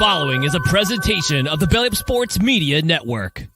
following is a presentation of the Belly Up Sports Media Network.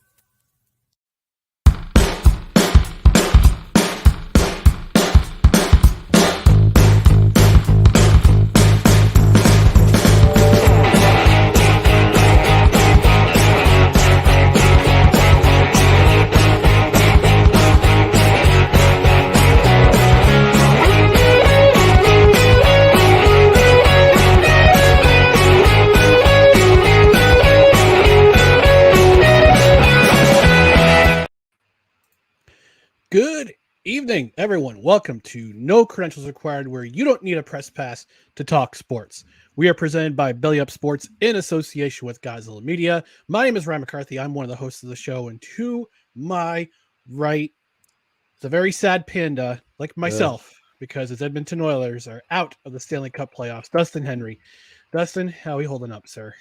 Good evening, everyone. Welcome to No Credentials Required, where you don't need a press pass to talk sports. We are presented by Belly Up Sports in association with Gozilla Media. My name is Ryan McCarthy. I'm one of the hosts of the show, and to my right, it's a very sad panda, like myself, because his Edmonton Oilers are out of the Stanley Cup Playoffs. Dustin Henry. Dustin, how are we holding up, sir?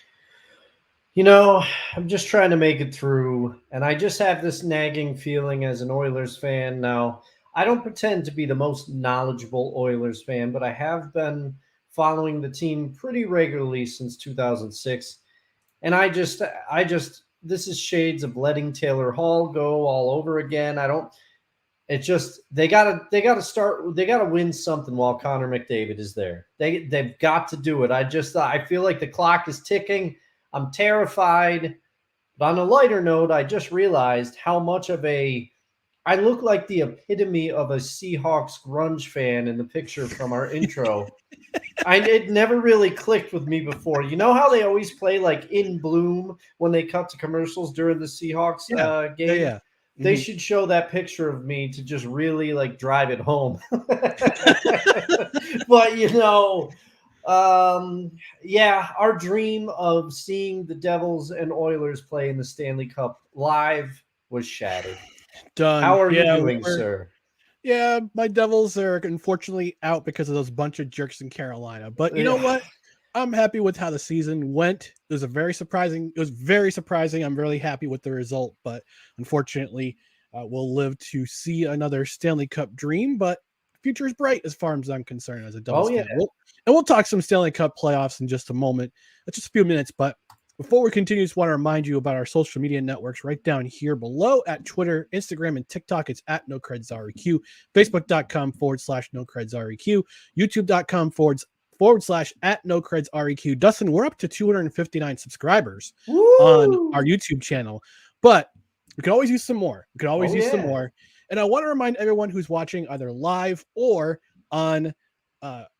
You know, I'm just trying to make it through, and I just have this nagging feeling as an Oilers fan. Now, I don't pretend to be the most knowledgeable Oilers fan, but I have been following the team pretty regularly since 2006. And I just, this is shades of letting Taylor Hall go all over again. They gotta win something while Connor McDavid is there. They've got to do it. I feel like the clock is ticking. I'm terrified. But on a lighter note, I just realized how much of I look like the epitome of a Seahawks grunge fan in the picture from our intro. It never really clicked with me before. You know how they always play like In Bloom when they cut to commercials during the Seahawks game? Yeah. They should show that picture of me to just really like drive it home. But our dream of seeing the Devils and Oilers play in the Stanley Cup live was shattered. Done. How are you doing, sir? Yeah, my Devils are unfortunately out because of those bunch of jerks in Carolina. But you know what? I'm happy with how the season went. It was very surprising. I'm really happy with the result, but unfortunately, we'll live to see another Stanley Cup dream. But the future is bright as far as I'm concerned as a Devils fan. We'll talk some Stanley Cup playoffs in just a moment. It's just a few minutes, but before we continue, just want to remind you about our social media networks right down here below at Twitter, Instagram, and TikTok. It's at NoCredsREQ, Facebook.com/NoCredsREQ, YouTube.com/ at NoCredsREQ. Dustin, we're up to 259 subscribers on our YouTube channel, but we could always use some more. Some more. And I want to remind everyone who's watching either live or on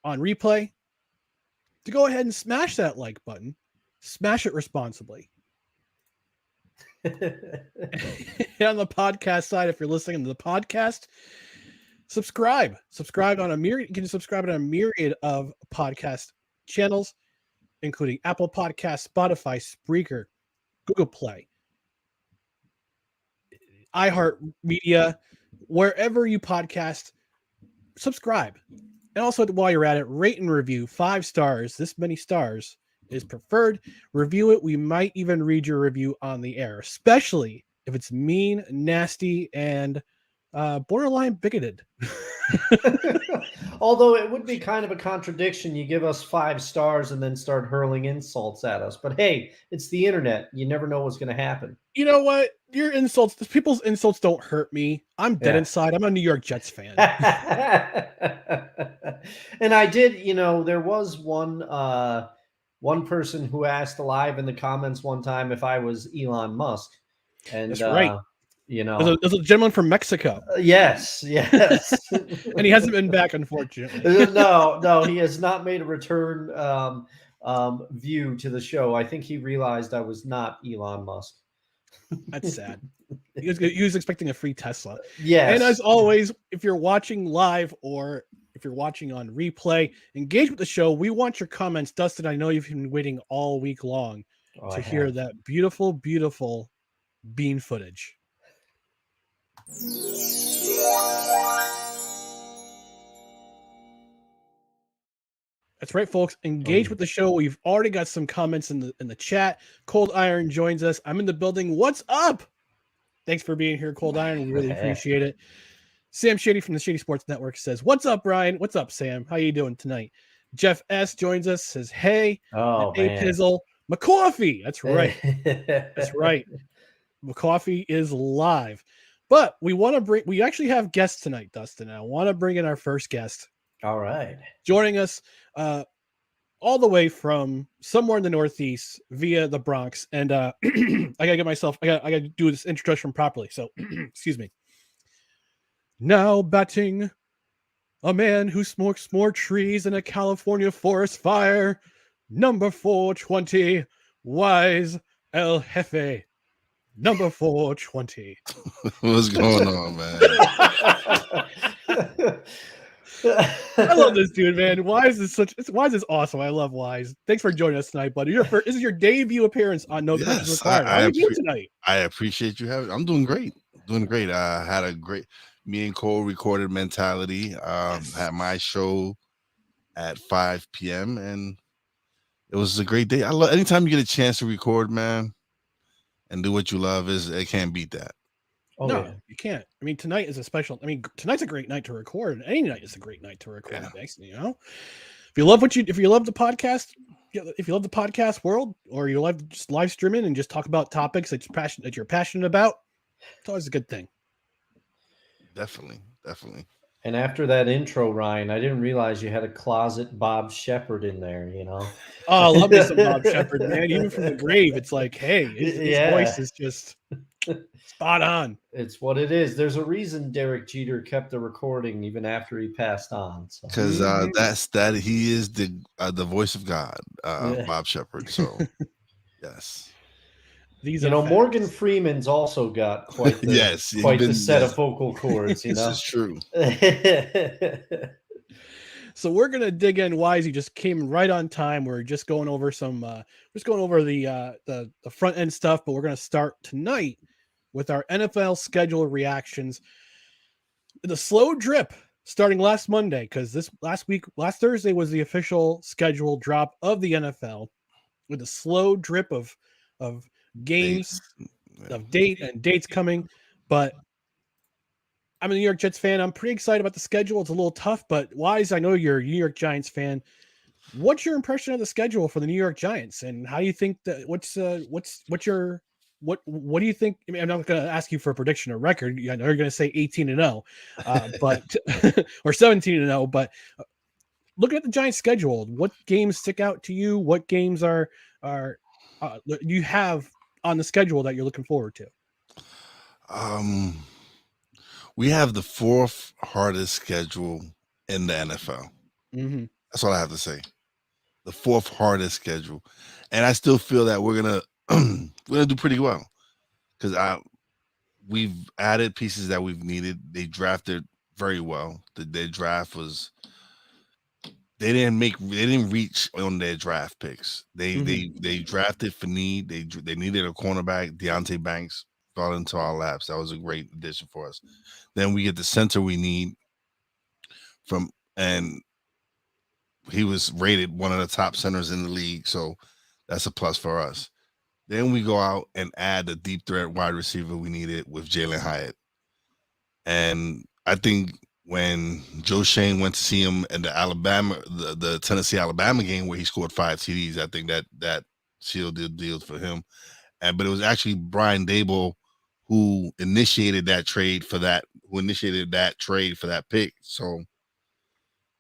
replay to go ahead and smash that like button. Smash it responsibly. And on the podcast side, if you're listening to the podcast, subscribe on a myriad. You can subscribe on a myriad of podcast channels, including Apple Podcasts, Spotify, Spreaker, Google Play, iHeartMedia, wherever you podcast. Subscribe, and also while you're at it, rate and review 5 stars. This many stars is preferred. Review it. We might even read your review on the air, especially if it's mean, nasty, and borderline bigoted. Although it would be kind of a contradiction. You give us 5 stars and then start hurling insults at us. But hey, it's the internet. You never know what's going to happen. You know what? Your insults, people's insults don't hurt me. I'm dead inside. I'm a New York Jets fan. And I did, there was one person who asked live in the comments one time if I was Elon Musk. And that's right. There's a gentleman from Mexico. Yes. And he hasn't been back, unfortunately. No, he has not made a return view to the show. I think he realized I was not Elon Musk. That's sad. He was expecting a free Tesla. Yes. And as always, if you're watching live or if you're watching on replay, engage with the show. We want your comments. Dustin, I know you've been waiting all week long to hear that beautiful, beautiful bean footage. That's right, folks. Engage with the show. We've already got some comments in the chat. Cold Iron joins us. I'm in the building. What's up? Thanks for being here, Cold Iron. We really appreciate it. Sam Shady from the Shady Sports Network says, "What's up, Ryan? What's up, Sam? How you doing tonight?" Jeff S joins us. Says, "Hey." Oh, Hey, man. Pizzle. McCoffee. That's right. That's right. McCoffee is live. But we actually have guests tonight, Dustin. I want to bring in our first guest. All right. Joining us all the way from somewhere in the Northeast via the Bronx. And I gotta do this introduction properly. So excuse me. Now batting, a man who smokes more trees than a California forest fire. Number 420, Wize El Jefe. Number 420. What's going on, man? I love this dude, man. Wize is awesome. I love Wize. Thanks for joining us tonight, buddy. This is your debut appearance on No Questions Required. How are you doing tonight? I appreciate you having. I'm doing great. I had a great. Me and Cole recorded Mentality. Had my show at 5 p.m. and it was a great day. I love anytime you get a chance to record, man, and do what you love. It can't beat that. Oh, no, yeah. You can't. I mean, tonight is a special. I mean, tonight's a great night to record. Any night is a great night to record. Yeah. You know, if you love the podcast, if you love the podcast world, or you love just live streaming and just talk about topics that you're passionate about, it's always a good thing. Definitely. And after that intro, Ryan, I didn't realize you had a closet Bob Shepard in there, you know? Oh, I love me some Bob Shepard, man. Even from the grave, it's like, hey, his voice is just spot on. It's what it is. There's a reason Derek Jeter kept the recording even after he passed on. Because he is the voice of God, Bob Shepard. So, yes. Morgan Freeman's also got quite the set of vocal cords. You know, this is true. So we're gonna dig in. Wize, you just came right on time. We're just going over the front end stuff, but we're gonna start tonight with our NFL schedule reactions. The slow drip starting last Monday, because last Thursday was the official schedule drop of the NFL, with a slow drip of games of dates coming. But I'm a New York Jets fan. I'm pretty excited about the schedule. It's a little tough, but Wize, I know you're a New York Giants fan. What's your impression of the schedule for the New York Giants, and how do you think that what do you think? I mean, I'm not going to ask you for a prediction or record. I know you're going to say 18-0, but or 17-0, but looking at the Giants schedule, what games stick out to you? What games are you have on the schedule that you're looking forward to? We have the fourth hardest schedule in the NFL. Mm-hmm. That's all I have to say. The fourth hardest schedule, and I still feel that we're gonna do pretty well, because we've added pieces that we've needed. They drafted very well. Their draft was. They didn't reach on their draft picks. They drafted for need. They needed a cornerback. Deonte Banks fell into our laps. That was a great addition for us. Then we get the center we need and he was rated one of the top centers in the league, so that's a plus for us. Then we go out and add the deep threat wide receiver we needed with Jalen Hyatt. And I think when Joe Shane went to see him in the Tennessee-Alabama game where he scored 5 TDs, I think that sealed the deal for him. But it was actually Brian Daboll who initiated that trade for that pick. So,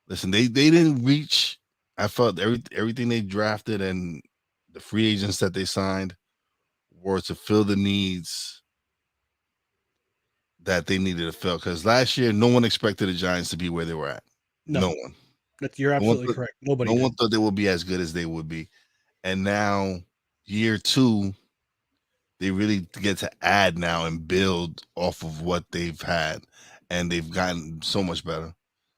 listen, they didn't reach. I felt everything they drafted and the free agents that they signed were to fill the needs that they needed to fill, because last year no one expected the Giants to be where they were at. No one. You're absolutely correct. No one thought they would be as good as they would be. And now, year 2, they really get to add now and build off of what they've had, and they've gotten so much better.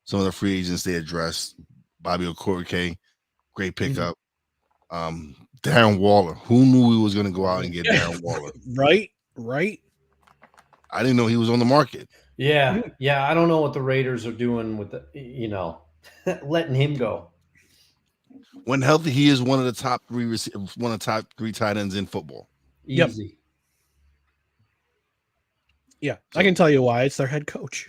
Some of the free agents they addressed, Bobby Okereke, great pickup. Darren Waller. Who knew we was going to go out and get Darren Waller? Right. I didn't know he was on the market. Yeah. I don't know what the Raiders are doing with letting him go. When healthy, he is one of the top 3 tight ends in football. Easy. Yeah, I can tell you why. It's their head coach.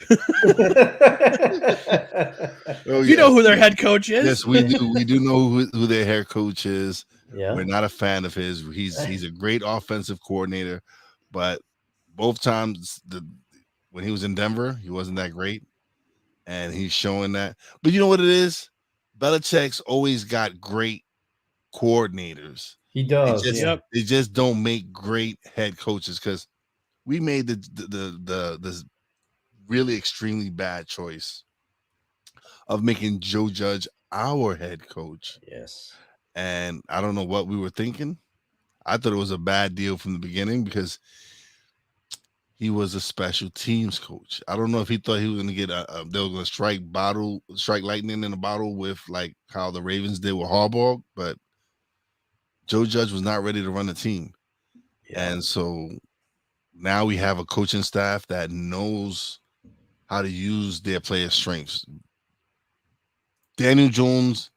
Oh, you know who their head coach is. Yes, we do. We do know who their head coach is. Yeah. We're not a fan of his. He's a great offensive coordinator, but both times when he was in Denver, he wasn't that great, and he's showing that. But you know what it is? Belichick's always got great coordinators. He does. They just don't make great head coaches, because we made the really extremely bad choice of making Joe Judge our head coach. Yes. And I don't know what we were thinking. I thought it was a bad deal from the beginning, because he was a special teams coach. I don't know if he thought he was going to get they were going to strike lightning in a bottle with like how the Ravens did with Harbaugh, but Joe Judge was not ready to run the team. Yeah. And so now we have a coaching staff that knows how to use their players' strengths. Daniel Jones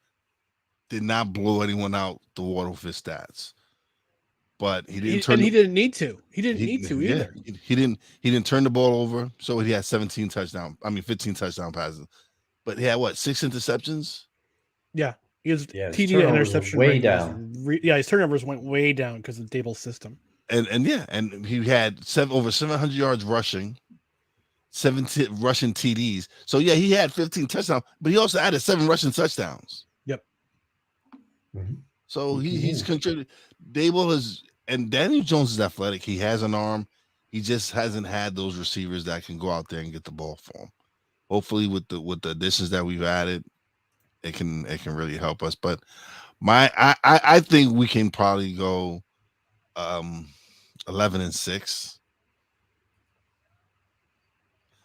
did not blow anyone out the water with his stats, but he didn't turn. And he didn't need to. He didn't need to either. He didn't turn the ball over. So he had 15 touchdown passes, but he had what, 6 interceptions? Yeah, he was TD to interception way down. His turnovers went way down because of Dable's system. And he had over 700 yards rushing, 17 rushing TDs. So yeah, he had 15 touchdowns, but he also added 7 rushing touchdowns. Yep. Mm-hmm. So he's contributed. Dable and Daniel Jones is athletic. He has an arm. He just hasn't had those receivers that can go out there and get the ball for him. Hopefully, with the additions that we've added, it can really help us. But I think we can probably go 11-6.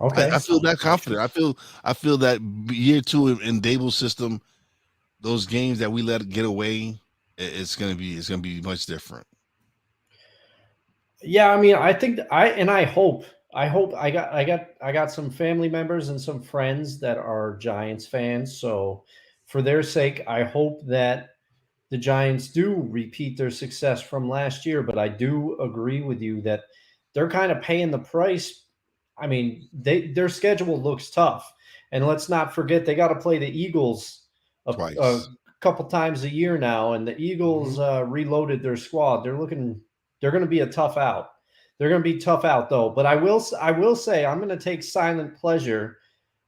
Okay, I feel that confident. I feel that year 2 in Dable's system, those games that we let get away, it's gonna be much different. Yeah, I mean, I think I hope I got some family members and some friends that are Giants fans. So for their sake, I hope that the Giants do repeat their success from last year. But I do agree with you that they're kind of paying the price. I mean, their schedule looks tough. And let's not forget, they got to play the Eagles a couple times a year now. And the Eagles reloaded their squad. They're going to be a tough out. They're going to be tough out, though. But I will say I'm going to take silent pleasure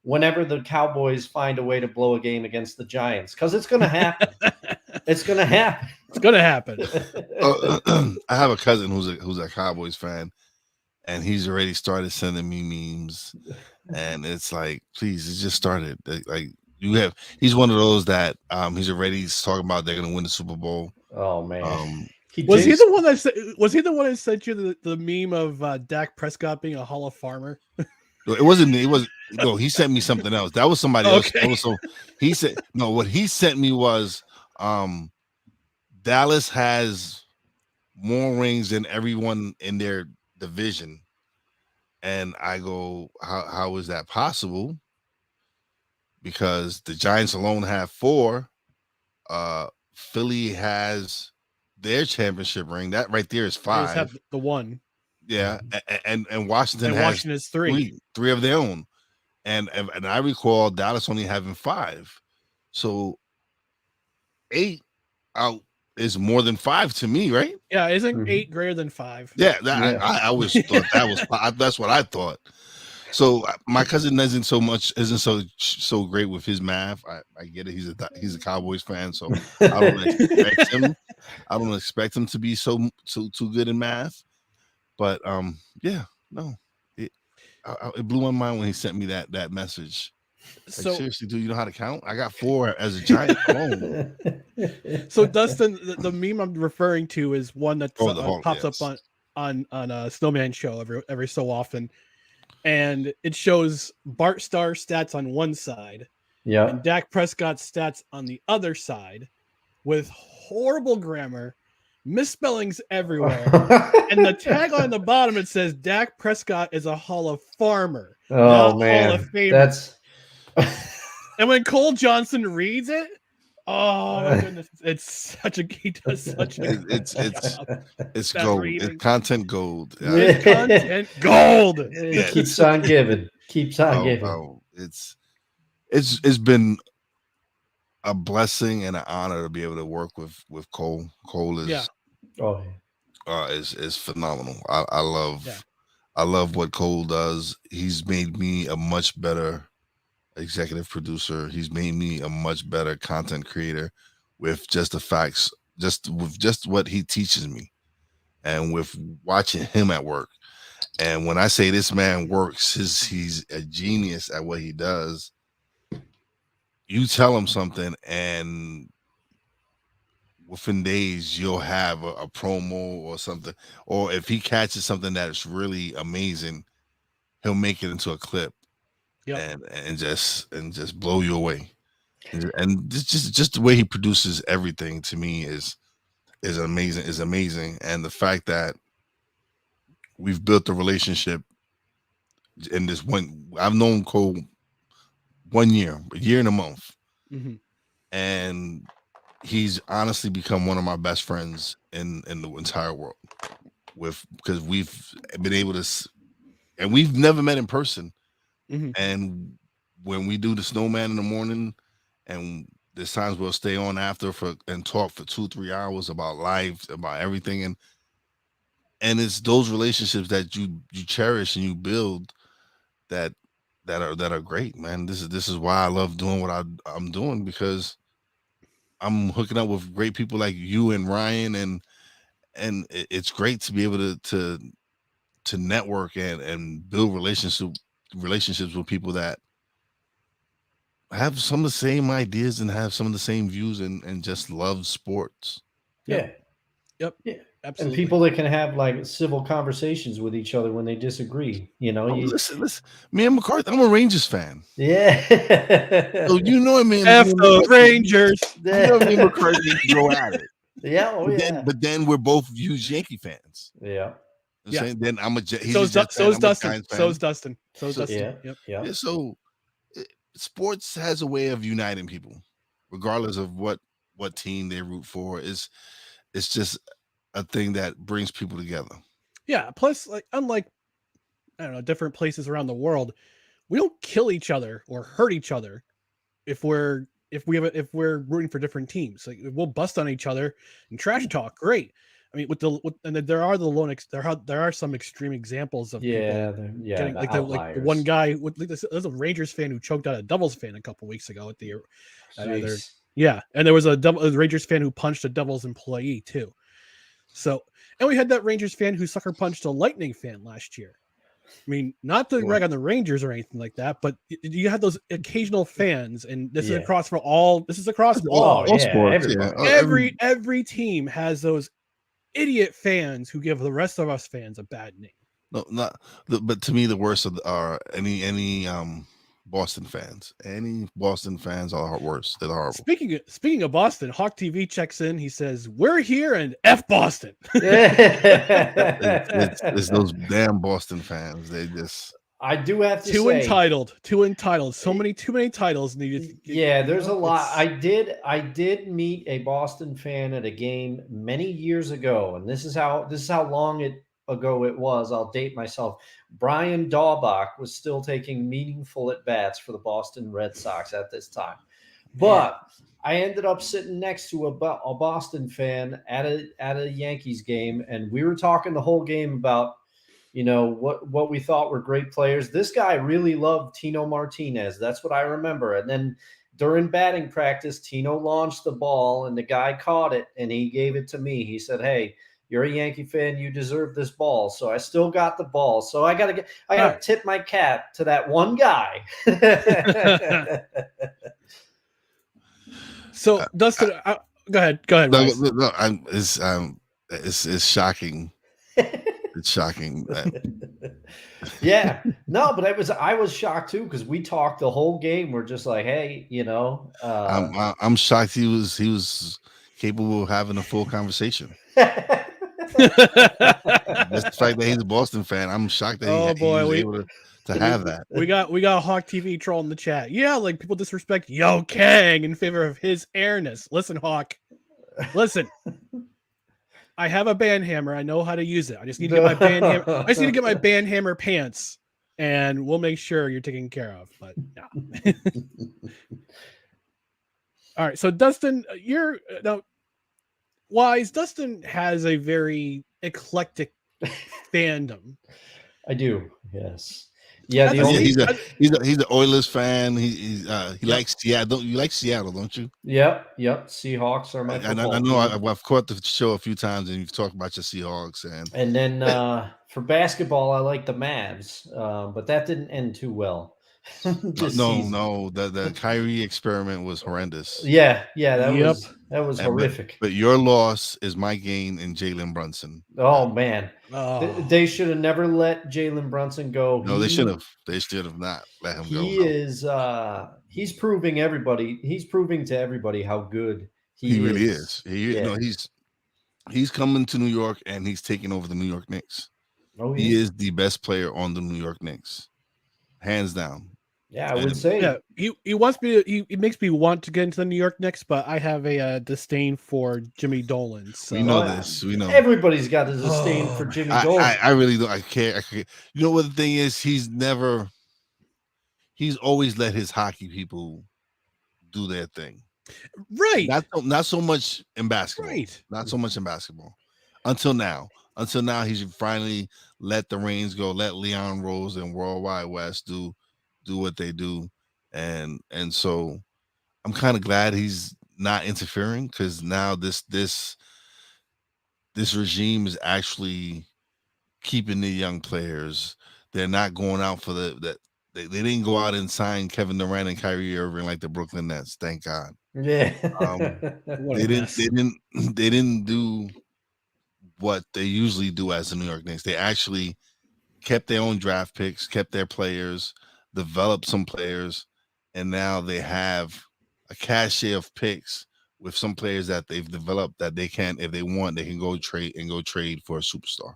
whenever the Cowboys find a way to blow a game against the Giants, because it's going to happen. It's going to happen. It's going to happen. I have a cousin who's a Cowboys fan, and he's already started sending me memes, and it's like, please, it just started. Like he's one of those that he's already talking about they're going to win the Super Bowl. Oh man. Was he the one that sent you the meme of Dak Prescott being a Hall of Famer? It wasn't. No, he sent me something else. That was somebody else. So he said no. What he sent me was Dallas has more rings than everyone in their division, and I go, how is that possible? Because the Giants alone have 4. Philly has their championship ring. That right there is 5. They have the 1. Yeah, and Washington has 3 of their own, and I recall Dallas only having 5, so 8 out is more than 5 to me, right? Yeah, isn't 8 greater than 5? Yeah, I always thought that was that's what I thought. So my cousin isn't so great with his math. I get it. He's a Cowboys fan, so I don't expect him to be so too good in math. But it blew my mind when he sent me that message. Like, so seriously, do you know how to count? I got 4 as a Giant alone. So Dustin, the meme I'm referring to is one that pops up on a Snowman show every so often, and it shows Bart Starr stats on one side, and Dak Prescott's stats on the other side, with horrible grammar, misspellings everywhere, and the tag on the bottom, it says Dak Prescott is a Hall of Farmer. Oh man, Hall of Famer. And when Cole Johnson reads it, oh my goodness, he does such a it's gold. It's content gold. Yeah. It's content gold. It keeps on giving. It's been a blessing and an honor to be able to work with Cole. Cole is Oh, is phenomenal. I love what Cole does. He's made me a much better executive producer. He's made me a much better content creator with just the facts, just what he teaches me, and with watching him at work. And when I say this man works, he's a genius at what he does. You tell him something, and within days you'll have a promo or something. Or if he catches something that's really amazing, he'll make it into a clip, and just blow you away. And just the way he produces everything to me is amazing. And the fact that we've built a relationship in this one, I've known Cole a year and a month, and he's honestly become one of my best friends in the entire world. Because we've been able to, and we've never met in person. And when we do the snowman in the morning, and there's times we'll stay on after and talk for 2-3 hours about life, about everything, and it's those relationships that you cherish and you build that are great, man. This is why I love doing what I'm doing, because I'm hooking up with great people like you and Ryan, and it's great to be able to network and build relationships with people that have some of the same ideas and have some of the same views and just love sports. Yep. Yeah, absolutely. and people that can have like civil conversations with each other when they disagree. Listen. Me and McCarthy, I'm a Rangers fan. Yeah. So F those Rangers. Me and McCarthy go at it. Yeah. Oh, yeah. But then we're both huge Yankee fans. Yeah. Saying then I'm a So's Dustin. So's Dustin. Yeah. So sports has a way of uniting people, regardless of what team they root for. It's just a thing that brings people together. Yeah. Plus, like, unlike, I don't know, different places around the world, we don't kill each other or hurt each other if we're rooting for different teams. Like, we'll bust on each other and trash talk. Great. I mean, and there are some extreme examples of people getting, like the one guy there's a Rangers fan who choked out a Devils fan a couple weeks ago at the and there was a Rangers fan who punched a Devils employee too. So, and we had that Rangers fan who sucker punched a Lightning fan last year. I mean, not to rag on the Rangers or anything like that, but you have those occasional fans, and this is across all sports. Every team has those idiot fans who give the rest of us fans a bad name. No, but to me, the worst are any Boston fans. Any Boston fans are worse. They're horrible. Speaking of Boston, Hawk TV checks in. He says, "We're here and F Boston." It's those damn Boston fans. They just. I do have to too say, entitled. Too many titles needed. There's a lot. I did meet a Boston fan at a game many years ago, and this is how long ago it was. I'll date myself. Brian Daubach was still taking meaningful at bats for the Boston Red Sox at this time, but I ended up sitting next to a Boston fan at a Yankees game, and we were talking the whole game about what we thought were great players. This guy really loved Tino Martinez. That's what I remember. And then during batting practice, Tino launched the ball and the guy caught it and he gave it to me. He said, "Hey, you're a Yankee fan. You deserve this ball." So I still got the ball. So I got to tip my cap to that one guy. So Dustin, go ahead. No, it's shocking. It's shocking. Yeah, no, but I was shocked too, because we talked the whole game. We're just like, hey, I'm shocked he was capable of having a full conversation. Just the fact that he's a Boston fan, I'm shocked that he was able to have that. We got Hawk TV troll in the chat. Yeah, like people disrespect Yo Kang in favor of his airness. Listen, Hawk. Listen. I have a band hammer. I know how to use it. I just need to get my band hammer. I just need to get my band hammer pants, and we'll make sure you're taken care of. But no. All right, so Dustin, you're now Wise. Dustin has a very eclectic fandom. I do. Yes. Yeah. The That's only. He's an Oilers fan. He Yep. likes Seattle. You like Seattle, don't you? Yep. Seahawks are my I football know. team. I've caught the show a few times, and you've talked about your Seahawks. And then for basketball, I like the Mavs, but that didn't end too well. This season. No. The Kyrie experiment was horrendous. Yeah. That Yep. was horrific. But your loss is my gain in Jalen Brunson. Oh man, Oh. they should have never let Jalen Brunson go. No, they should have. They should have not let him go. He is. He's proving everybody. He's proving to everybody how good He really is. He's coming to New York and he's taking over the New York Knicks. Oh, He is the best player on the New York Knicks, hands down. Yeah, I would say. Yeah, he wants me. He makes me want to get into the New York Knicks, but I have a disdain for Jimmy Dolan. So. We know this. We know. Everybody's got a disdain for Jimmy Dolan. I really don't. I can't. You know what the thing is? He's always let his hockey people do their thing. Right. Not so much in basketball. Right. Not so much in basketball. Until now, he's finally let the reins go. Let Leon Rose and Worldwide West do what they do, and so I'm kind of glad he's not interfering, because now this regime is actually keeping the young players. They're not going out for they didn't go out and sign Kevin Durant and Kyrie Irving like the Brooklyn Nets. Thank God. Yeah. They didn't do what they usually do as the New York Knicks. They actually kept their own draft picks, kept their players, developed some players, and now they have a cachet of picks with some players that they've developed that they can, if they want, they can go trade for a superstar.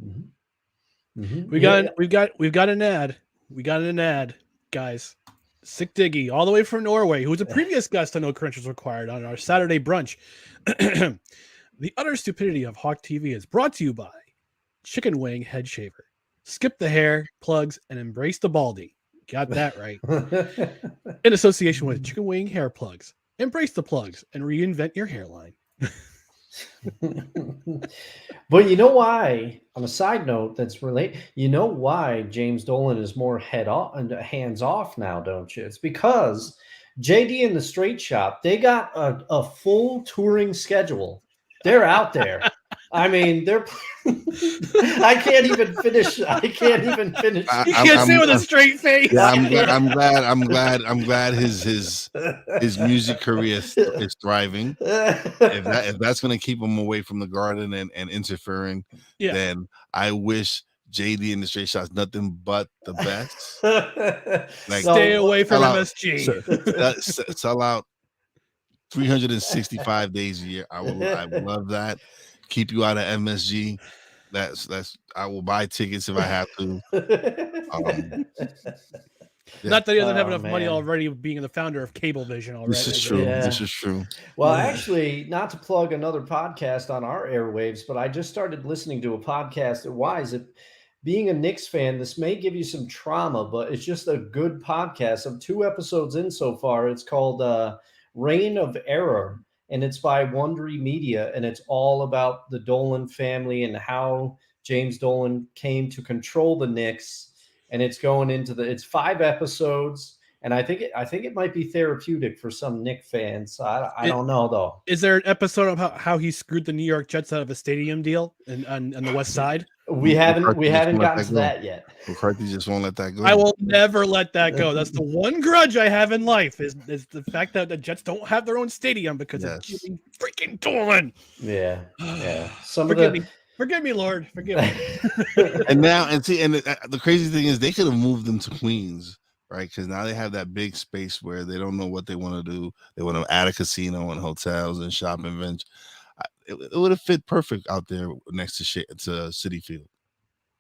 Mm-hmm. Mm-hmm. We've got an ad. We got an ad, guys. Sick Diggy, all the way from Norway, who was a previous guest on No Credentials Required on our Saturday brunch. The utter stupidity of Hawk TV is brought to you by Chicken Wing Head Shaver. Skip the hair, plugs, and embrace the baldy. Got that right. In association with Chicken Wing Hair Plugs. Embrace the plugs and reinvent your hairline. But you know why, on a side note that's related, you know why James Dolan is more hands off now, don't you? It's because JD and the Straight Shop, they got a full touring schedule. They're out there. I mean, they're. I can't even finish. You can't say it with a straight face. Yeah, I'm glad his music career is thriving. If that's going to keep him away from the Garden and interfering, then I wish JD and the Straight Shots nothing but the best. Like, stay away from MSG. Sell out 365 days a year. I would love that. Keep you out of MSG. That's I will buy tickets if I have to. Not that he doesn't have enough money already, being the founder of Cablevision already. This is true. Yeah. This is true. Well, actually, not to plug another podcast on our airwaves, but I just started listening to a podcast at Wize. Being a Knicks fan, this may give you some trauma, but it's just a good podcast. I'm 2 episodes in so far. It's called Reign of Error, and it's by Wondery Media, and it's all about the Dolan family and how James Dolan came to control the Knicks. And it's going into it's 5 episodes, and I think it might be therapeutic for some Knicks fans. I don't know though. Is there an episode of how he screwed the New York Jets out of a stadium deal on the West Side? We haven't gotten to that yet. McCarthy just won't let that go. I will never let that go. That's the one grudge I have in life is the fact that the Jets don't have their own stadium because of Jimmy freaking Dolan. Yeah. Forgive me, Lord. Forgive me. And the crazy thing is they could have moved them to Queens, right? Because now they have that big space where they don't know what they want to do. They want to add a casino and hotels and shopping bench. It would have fit perfect out there next to Citi Field.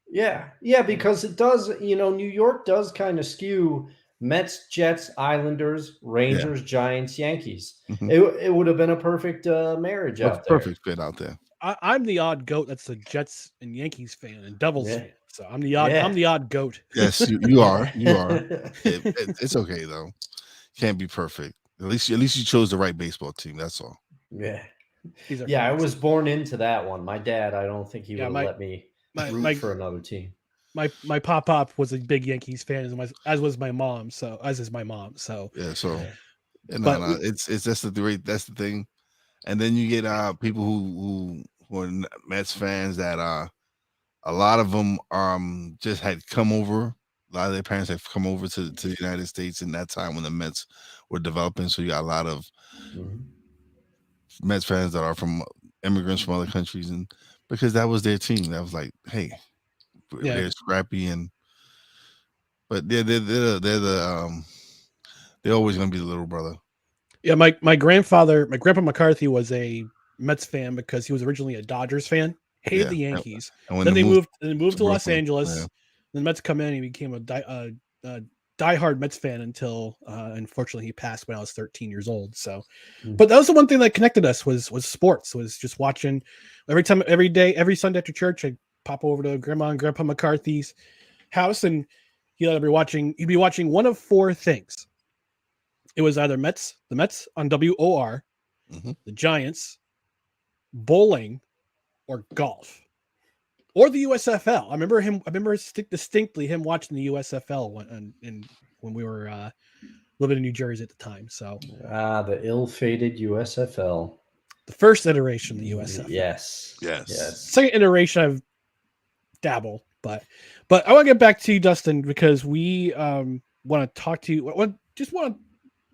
Yeah, because it does. New York does kind of skew Mets, Jets, Islanders, Rangers, Giants, Yankees. Mm-hmm. It would have been a perfect marriage out there. Perfect fit out there. I'm the odd goat. That's the Jets and Yankees fan and Devils fan. So I'm the odd goat. Yes, you are. You are. It's okay though. Can't be perfect. At least you chose the right baseball team. That's all. Yeah. These are Yeah, I facts. was born into that one. My dad, I don't think he would have let me root for another team. My pop was a big Yankees fan, as was my mom. So as is my mom. So yeah. So But it's that's the thing. And then you get people who are Mets fans that a lot of them just had come over. A lot of their parents have come over to the United States in that time when the Mets were developing. So you got a lot of Mets fans that are from immigrants from other countries, and because that was their team, that was like, hey, they're scrappy, but they're always gonna be the little brother. Yeah, my grandpa McCarthy was a Mets fan because he was originally a Dodgers fan. Hated the Yankees. And then they moved to Los Angeles. Yeah. The Mets come in. And he became a diehard Mets fan until, unfortunately, he passed when I was 13 years old. So, but that was the one thing that connected us was sports. Was just watching every day, every Sunday after church. I'd pop over to Grandma and Grandpa McCarthy's house, and he'd be watching one of four things. It was either the Mets on WOR, the Giants, bowling, or golf, or the USFL. I remember distinctly him watching the USFL when we were living in New Jersey at the time. So the ill-fated USFL, the first iteration of the USFL. Yes. Second iteration, I've dabbled, but I want to get back to you, Dustin, because we want to talk to you. Just want to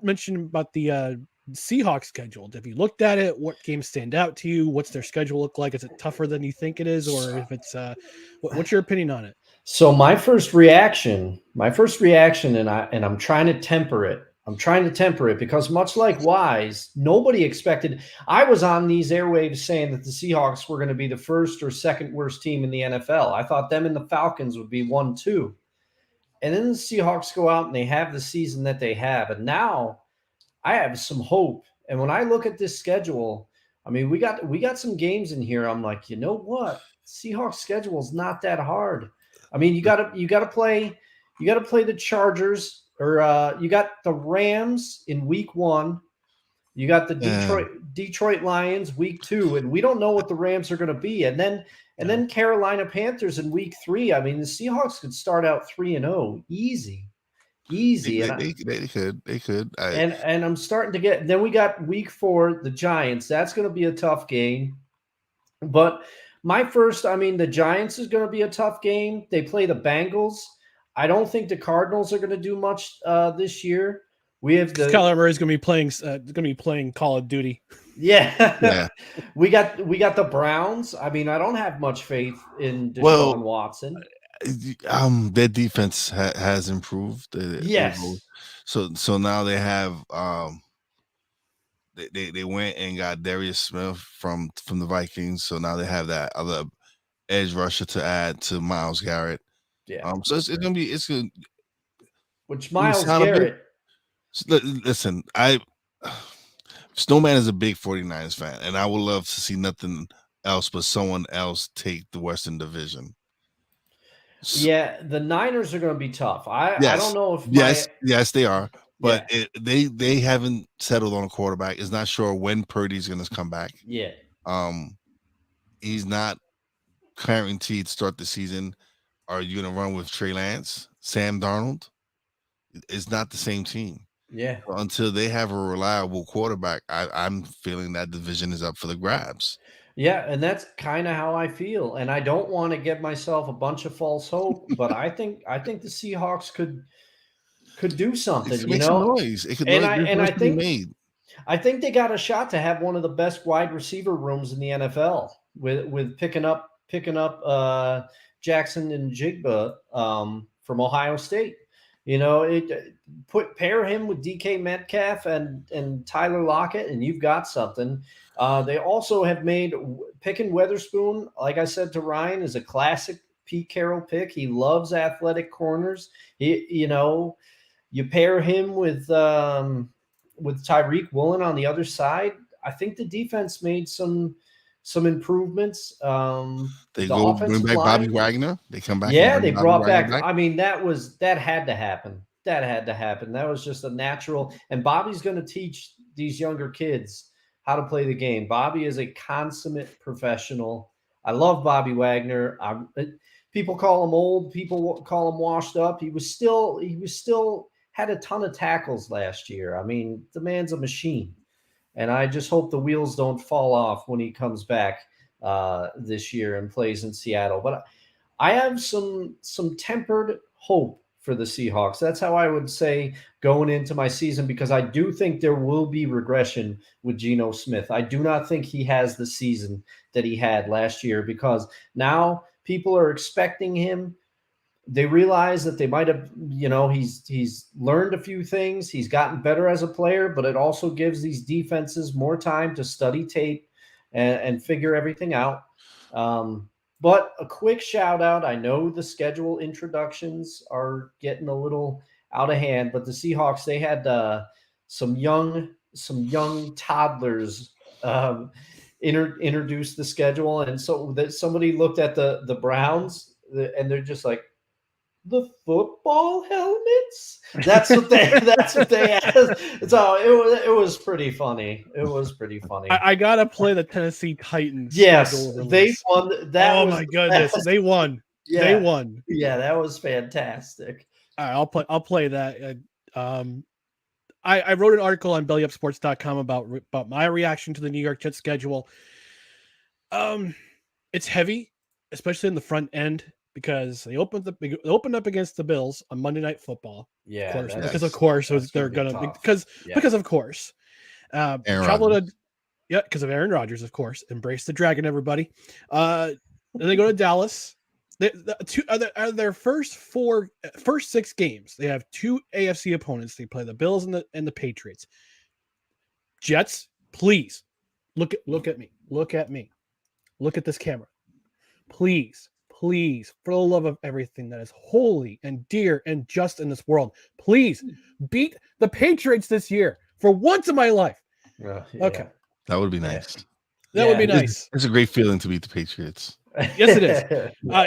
mention about the Seahawks schedule. Have you looked at it? What games stand out to you? What's their schedule look like? Is it tougher than you think it is, or if it's what's your opinion on it? So my first reaction, and I'm trying to temper it. Because much like Wize, nobody expected. I was on these airwaves saying that the Seahawks were going to be the first or second worst team in the NFL. I thought them and the Falcons would be 1-2. And then the Seahawks go out and they have the season that they have. And now I have some hope. And when I look at this schedule, I mean, we got some games in here. I'm like, you know what? Seahawks schedule is not that hard. I mean, you got to play the Chargers, or you got the Rams in week 1. You got the Detroit Lions week 2, and we don't know what the Rams are going to be. And then Carolina Panthers in week 3. I mean, the Seahawks could start out 3-0, easy. They could. And I'm starting to get. Then we got week 4, the Giants. That's going to be a tough game. But the Giants is going to be a tough game. They play the Bengals. I don't think the Cardinals are going to do much this year. We have Kyler Murray's going to be playing Call of Duty. Yeah. we got the Browns. I mean, I don't have much faith in Deshaun Watson. Their defense has improved. Yes. So now they have they went and got Darius Smith from the Vikings. So now they have that other edge rusher to add to Myles Garrett. Yeah. So it's good. Which Myles Garrett. Listen, Snowman is a big 49ers fan, and I would love to see nothing else but someone else take the Western Division. Yeah, the Niners are going to be tough. I don't know if yes they are, but they haven't settled on a quarterback. It's not sure when Purdy's going to come back. Yeah, he's not guaranteed to start the season. Are you going to run with Trey Lance, Sam Darnold? It's not the same team. Yeah. Until they have a reliable quarterback, I'm feeling that division is up for the grabs. Yeah, and that's kind of how I feel. And I don't want to give myself a bunch of false hope, but I think the Seahawks could do something. Make some noise. It could I think they got a shot to have one of the best wide receiver rooms in the NFL with picking up Jackson and Jigba from Ohio State. Pair him with DK Metcalf and Tyler Lockett, and you've got something. They also have made picking Weatherspoon, like I said to Ryan, is a classic Pete Carroll pick. He loves athletic corners. You pair him with Tyreek Woolen on the other side. I think the defense made some improvements. They bring back Bobby Wagner. They come back. Yeah, they brought back. I mean, that had to happen. that had to happen. That was just a natural. And Bobby's going to teach these younger kids how to play the game. Bobby is a consummate professional. I love Bobby Wagner. People call him old. People call him washed up. He was still had a ton of tackles last year. I mean, the man's a machine. And I just hope the wheels don't fall off when he comes back this year and plays in Seattle. But I have some tempered hope for the Seahawks. That's how I would say going into my season, because I do think there will be regression with Geno Smith. I do not think he has the season that he had last year, because now people are expecting him. They realize that they might have, he's learned a few things. He's gotten better as a player, but it also gives these defenses more time to study tape and figure everything out. But a quick shout out. I know the schedule introductions are getting a little out of hand, but the Seahawks, they had some young toddlers introduce the schedule. And so that somebody looked at the Browns and they're just like, the football helmets? That's what they asked. So it was pretty funny. I gotta play the Tennessee Titans. Yes, they won. My goodness, they won. Yeah. They won. Yeah, that was fantastic. All right, I'll play that. I wrote an article on bellyupsports.com about my reaction to the New York Jets schedule. It's heavy, especially in the front end, because they opened up against the Bills on Monday Night Football. Yeah, because of course they're gonna because of course. Because of Aaron Rodgers, of course. Embrace the dragon, everybody. Then they go to Dallas. Their first six games, they have two AFC opponents. They play the Bills and the Patriots. Jets, please look at me. Look at this camera. Please, for the love of everything that is holy and dear and just in this world, please beat the Patriots this year for once in my life. Yeah. Okay. That would be nice. That would be nice. It's a great feeling to beat the Patriots. Yes, it is.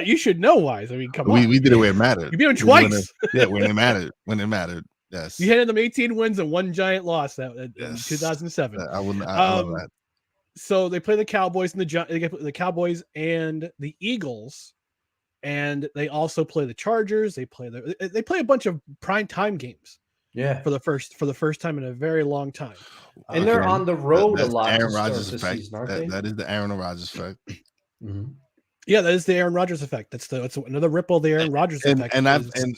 You should know why. I mean, come on. We did it where it mattered. You beat them twice. When it mattered. When it mattered. Yes. You handed them 18 wins and one giant loss in 2007. I love that. So they play the Cowboys and the Cowboys and the Eagles, and they also play the Chargers. They play a bunch of prime time games. Yeah, for the first time in a very long time, and they're on the road a lot. Aaron Rodgers effect. Season, that is the Aaron Rodgers effect. Mm-hmm. Yeah, that is the Aaron Rodgers effect. That's another ripple of the Aaron Rodgers effect. And I've been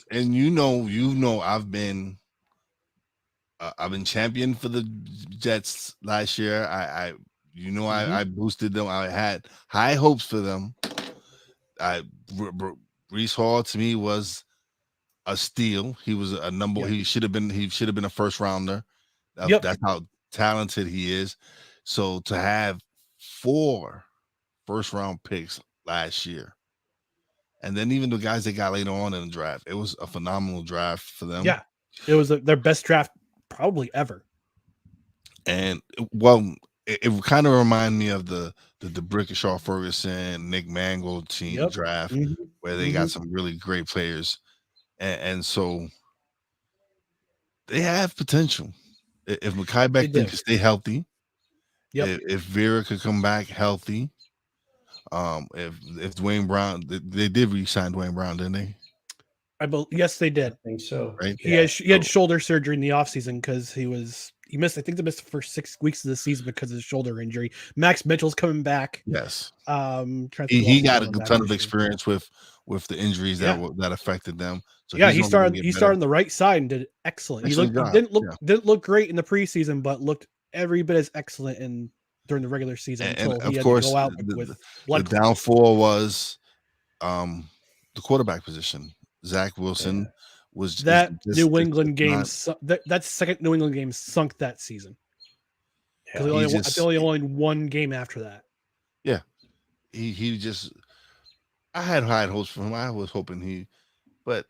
champion for the Jets last year. I boosted them. I had high hopes for them. Breece Hall to me was a steal. He was a number. Yeah. He should have been a first rounder. That's how talented he is. So to have 4 first round picks last year, and then even the guys they got later on in the draft, it was a phenomenal draft for them. Yeah, it was their best draft probably ever. And it kind of reminded me of the Brickashaw Ferguson, Nick Mangold team draft, where they got some really great players. And so they have potential. If Mekhi Becton could stay healthy, if Vera could come back healthy, if Dwayne Brown, they did re-sign Dwayne Brown, didn't they? Yes, they did. I think so. Right? He had shoulder surgery in the offseason because he missed. I think they missed the first 6 weeks of the season because of his shoulder injury. Max Mitchell's coming back. Yes. He got a ton of experience with the injuries that affected them. So he started on the right side and did excellent. He didn't look great in the preseason, but looked every bit as excellent during the regular season until he had to go out with blood. The downfall was the quarterback position. Zach Wilson was that New England game. That second New England game sunk that season. Because only one game after that. Yeah, he just. I had high hopes for him. I was hoping but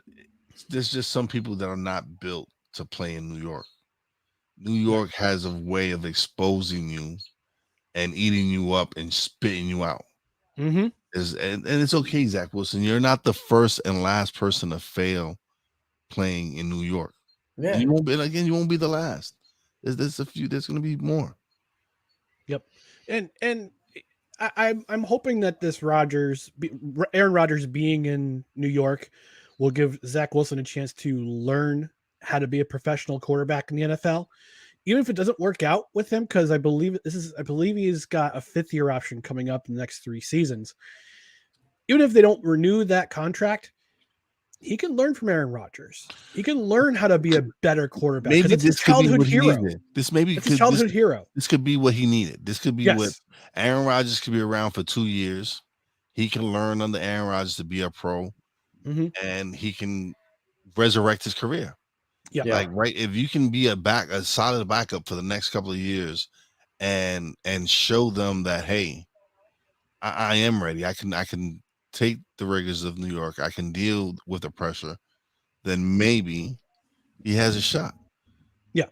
there's just some people that are not built to play in New York. New York has a way of exposing you and eating you up and spitting you out. Mm-hmm. And it's okay, Zach Wilson. You're not the first and last person to fail playing in New York. Yeah. You won't be, and again, you won't be the last. There's a few. There's going to be more. Yep. And I'm hoping that this Aaron Rodgers being in New York will give Zach Wilson a chance to learn how to be a professional quarterback in the NFL, even if it doesn't work out with him. Because I believe he's got a 5th-year option coming up in the next 3 seasons. Even if they don't renew that contract, he can learn from Aaron Rodgers. He can learn how to be a better quarterback. Maybe it's his childhood hero. This could be what he needed. This could be Yes. what Aaron Rodgers could be around for 2 years. He can learn under Aaron Rodgers to be a pro, and he can resurrect his career. Yeah. Like, right, if you can be a solid backup for the next couple of years and show them that, hey, I am ready. I can take the rigors of New York. I can deal with the pressure. Then maybe he has a shot. Yeah.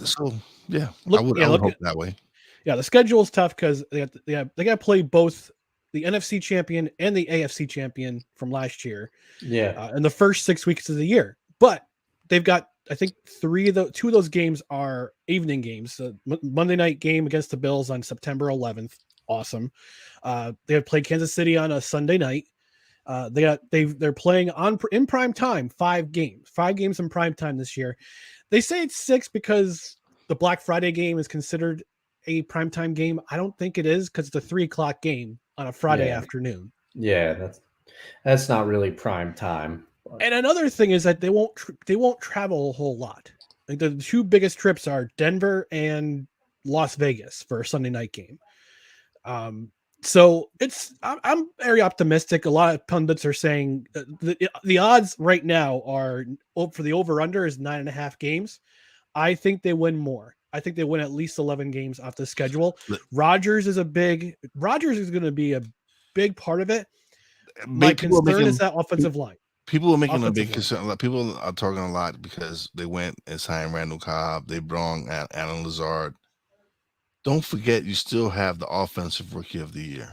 So yeah, I would hope that way. Yeah, the schedule is tough because they got to play both the NFC champion and the AFC champion from last year. Yeah. In the first 6 weeks of the year, but they've got, I think, 2 of those games are evening games. The Monday night game against the Bills on September 11th. Awesome. They have played Kansas City on a Sunday night. They're playing in prime time, 5 games in prime time this year. They say it's 6 because the Black Friday game is considered a primetime game. I don't think it is, because it's a 3:00 game on a Friday afternoon. Yeah, that's not really prime time. And another thing is that they won't travel a whole lot. Like, the 2 biggest trips are Denver and Las Vegas for a Sunday night game. So I'm very optimistic. A lot of pundits are saying the odds right now are for the over-under is 9.5 games. I think they win more. I think they win at least 11 games off the schedule. Rodgers is going to be a big part of it. My concern is that offensive line. People are making a big concern. People are talking a lot because they went and signed Randall Cobb. They brought Alan Lazard. Don't forget, you still have the offensive rookie of the year.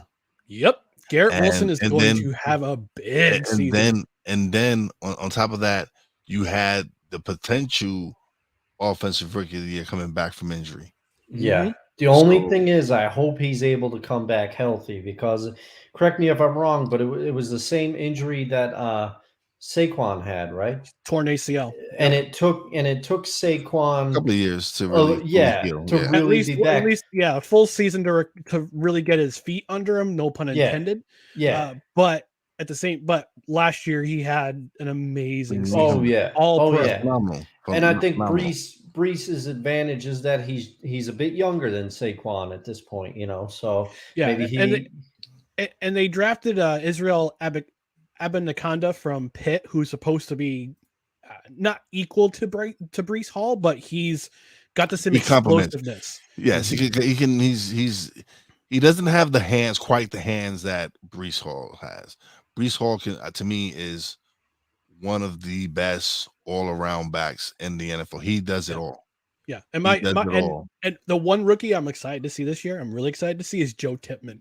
Yep. Garrett Wilson is going to have a big season. And then on top of that, you had the potential offensive rookie of the year coming back from injury. Yeah. The only thing is, I hope he's able to come back healthy, because, correct me if I'm wrong, but it was the same injury that Saquon had, right? Torn ACL. And it took Saquon a couple of years to really be back. At least a full season to really get his feet under him, no pun intended. But last year he had an amazing season. Phenomenal. And I think Breece's advantage is that he's a bit younger than Saquon at this point, so maybe and they drafted Israel Abanikanda from Pitt, who's supposed to be not equal to Breece Hall, but he's got the same explosiveness. Yes, he can. He doesn't have quite the hands that Breece Hall has. Breece Hall to me is one of the best all-around backs in the NFL. He does it all. Yeah, and and the one rookie I'm excited to see this year, I'm really excited to see, is Joe Tippmann.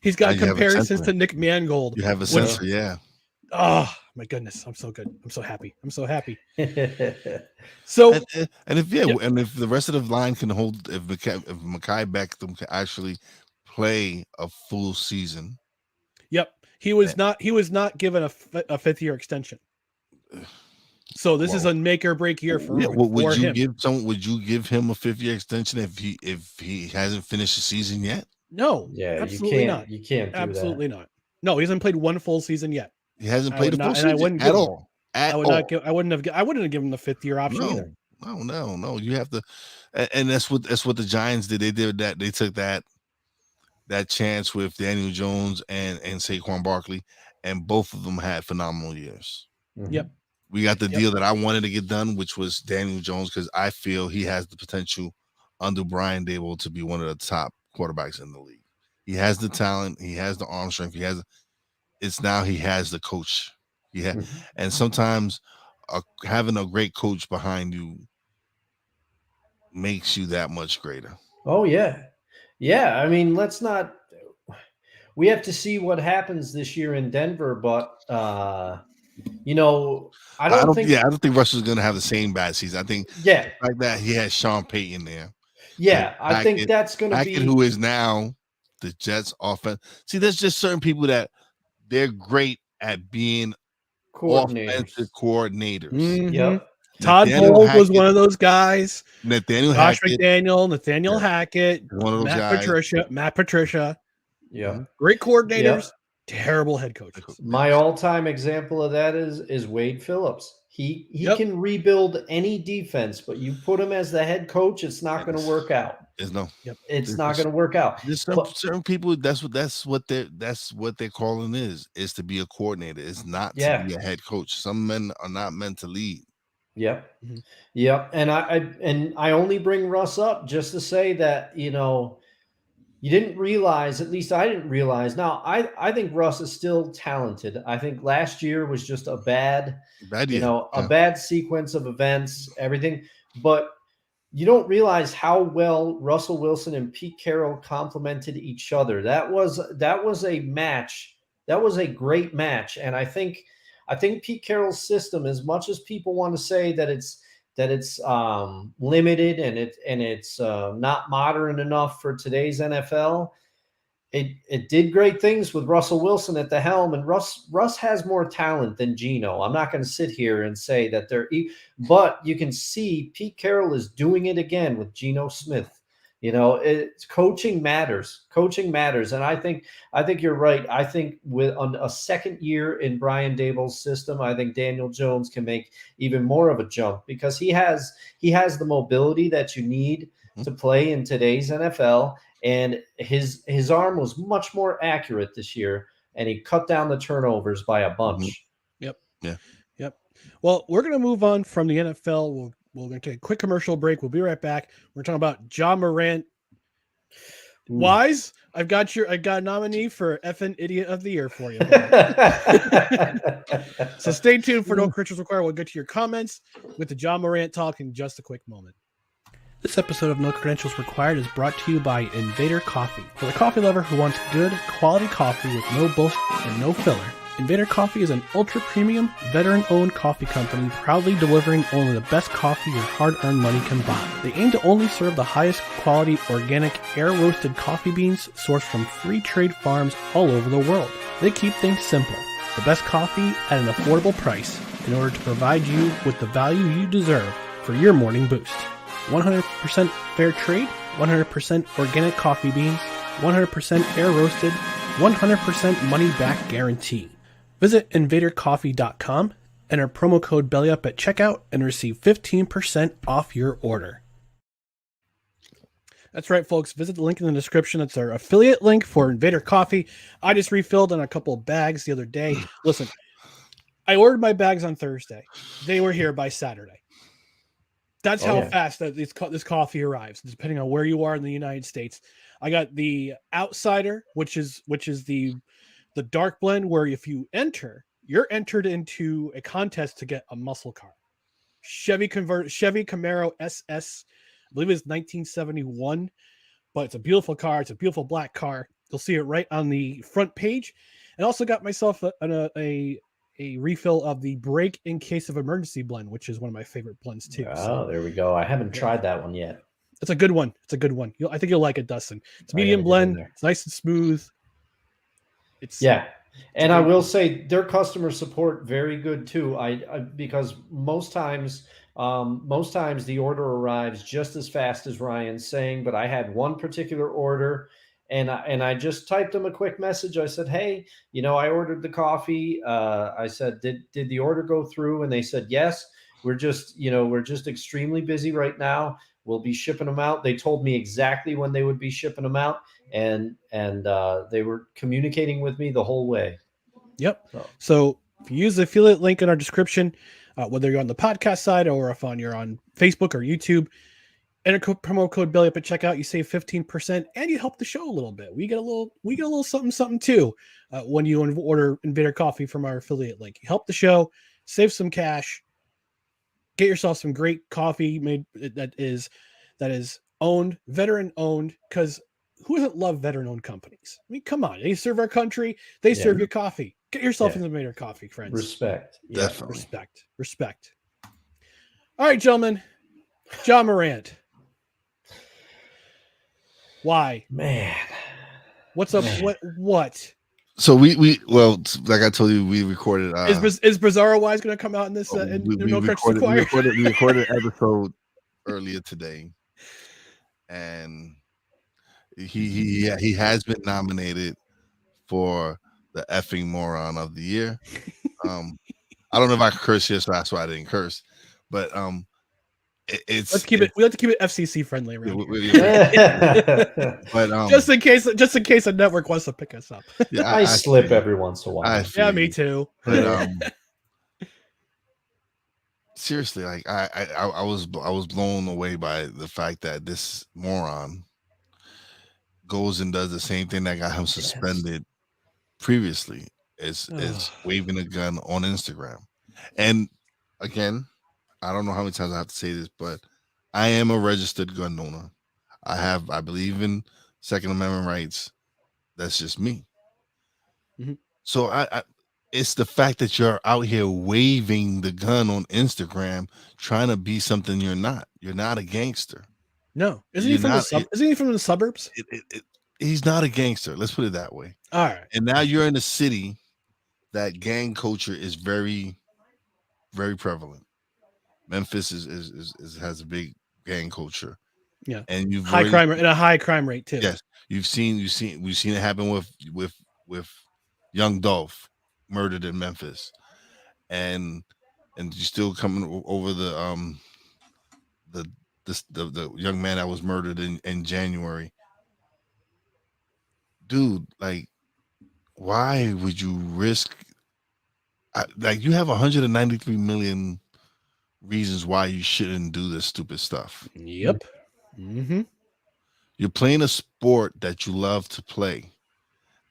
He's got comparisons to Nick Mangold. You have a sensor, yeah. Oh my goodness, I'm so good. I'm so happy. So and if the rest of the line can hold, if Mekhi Beckham can actually play a full season. Yep. He was not given a 5th-year extension. So this is a make or break year for him. Would you give him a 5th-year extension if he hasn't finished the season yet? No. Yeah, absolutely not. You can't do absolutely not. No, he hasn't played one full season yet. He hasn't played a full season at all. I wouldn't have given him the 5th-year option either. No. You have to, and that's what the Giants did. They did that. They took that chance with Daniel Jones and Saquon Barkley, and both of them had phenomenal years. Mm-hmm. Yep. We got the deal that I wanted to get done, which was Daniel Jones, because I feel he has the potential under Brian Daboll to be one of the top quarterbacks in the league. He has the talent. He has the arm strength. He has the coach. And sometimes having a great coach behind you makes you that much greater. Oh yeah. Yeah. I mean, we have to see what happens this year in Denver, but You know, I I don't don't. think. Yeah, I don't think Russell's going to have the same bad season. I think Yeah, the fact that he has Sean Payton there. And yeah, I think that's going to Hackett, be who is now the Jets offense. See, there's just certain people that they're great at being offensive coordinators. coordinators. Mhm. Yep. Todd Nathaniel Bowles was Hackett, one of those guys. Nathaniel Josh Hackett, McDaniel, Nathaniel yeah, Hackett, one of those guys. Matt Patricia. Yep. Great coordinators, Yep. terrible head coaches. My all-time example of that is Wade Phillips. He Yep. can rebuild any defense, but you put him as the head coach, it's not going to work out. There's no. It's not going to work out. There's certain people. That's what their calling is to be a coordinator. It's not to be a head coach. Some men are not meant to lead. Yep. Yep. And I only bring Russ up just to say that, you know, you didn't realize, at least I didn't realize. Now, I think Russ is still talented. I think last year was just a bad year. A bad sequence of events, everything. But you don't realize how well Russell Wilson and Pete Carroll complemented each other. That was a match. That was a great match. And I think Pete Carroll's system, as much as people want to say that it's limited and it's not modern enough for today's NFL, it did great things with Russell Wilson at the helm, and Russ has more talent than Geno. I'm not going to sit here and say that but you can see Pete Carroll is doing it again with Geno Smith. You know, coaching matters. Coaching matters, and I think you're right. I think with a second year in Brian Daboll's system, I think Daniel Jones can make even more of a jump because he has the mobility that you need to play in today's NFL. And his arm was much more accurate this year, and he cut down the turnovers by a bunch. Yep. Yeah. Yep. Well, we're going to move on from the NFL. We're going to take a quick commercial break. We'll be right back. We're talking about Ja Morant. Wize, I got a nominee for effing Idiot of the Year for you. So stay tuned for No Credentials Required. We'll get to your comments with the Ja Morant talk in just a quick moment. This episode of No Credentials Required is brought to you by Invader Coffee. For the coffee lover who wants good, quality coffee with no bullshit and no filler, Invader Coffee is an ultra-premium, veteran-owned coffee company proudly delivering only the best coffee your hard-earned money can buy. They aim to only serve the highest quality, organic, air-roasted coffee beans sourced from free trade farms all over the world. They keep things simple. The best coffee at an affordable price in order to provide you with the value you deserve for your morning boost. 100% fair trade, 100% organic coffee beans, 100% air roasted, 100% money back guarantee. Visit invadercoffee.com, enter promo code BELLYUP at checkout, and receive 15% off your order. That's right, folks. Visit the link in the description. That's our affiliate link for Invader Coffee. I just refilled on a couple of bags the other day. Listen, I ordered my bags on Thursday. They were here by Saturday. That's how fast that this coffee arrives, depending on where you are in the United States. I got the Outsider, which is the dark blend, where if you enter, you're entered into a contest to get a muscle car. Chevy Camaro SS, I believe it's 1971, but it's a beautiful car. It's a beautiful black car. You'll see it right on the front page. And also got myself a refill of the Break in Case of Emergency blend, which is one of my favorite blends too. Oh, there we go. I haven't tried that one yet. It's a good one. I think you'll like it, Dustin. It's a medium blend. It's nice and smooth. And I will say their customer support very good too. Because most times the order arrives just as fast as Ryan's saying. But I had one particular order, and I just typed them a quick message. I said, "Hey, I ordered the coffee." I said, "Did the order go through?" And they said, "Yes. We're just extremely busy right now. We'll be shipping them out." They told me exactly when they would be shipping them out, and they were communicating with me the whole way. Yep. So if you use the affiliate link in our description, whether you're on the podcast side or if you're on Facebook or YouTube, enter promo code BELLYUP at checkout. You save 15%, and you help the show a little bit. We get a little something too when you order Invader Coffee from our affiliate link. You help the show, save some cash, get yourself some great coffee made that is owned, veteran owned, because who doesn't love veteran-owned companies? I mean, come on. They serve our country. They serve you coffee. Get yourself into Mater Coffee, friends. Respect. Yeah. Definitely. Respect. All right, gentlemen. Ja Morant. Why? Man. What's up? What? So we well, like I told you, we recorded. Is Bizarro Wise going to come out in this? We recorded an episode earlier today, and he has been nominated for the effing moron of the year. I don't know if I can curse here, so that's why I didn't curse. But we like to keep it FCC friendly around here. But just in case a network wants to pick us up. Yeah, I slip every once in a while. Yeah, me too. But seriously, like I was blown away by the fact that this moron goes and does the same thing that got him suspended previously, is waving a gun on Instagram. And again, I don't know how many times I have to say this, but I am a registered gun owner. I believe in Second Amendment rights. That's just me. Mm-hmm. So I it's the fact that you're out here waving the gun on Instagram, trying to be something you're not. You're not a gangster. No, isn't he from the suburbs? He's not a gangster. Let's put it that way. All right. And now you're in a city that gang culture is very, very prevalent. Memphis has a big gang culture. Yeah, and you've high crime rate too. Yes, we've seen it happen with young Dolph murdered in Memphis, and you still coming over the young man that was murdered in January. Dude, like, why would you risk? Like, you have 193 million reasons why you shouldn't do this stupid stuff. Yep. Mm-hmm. You're playing a sport that you love to play,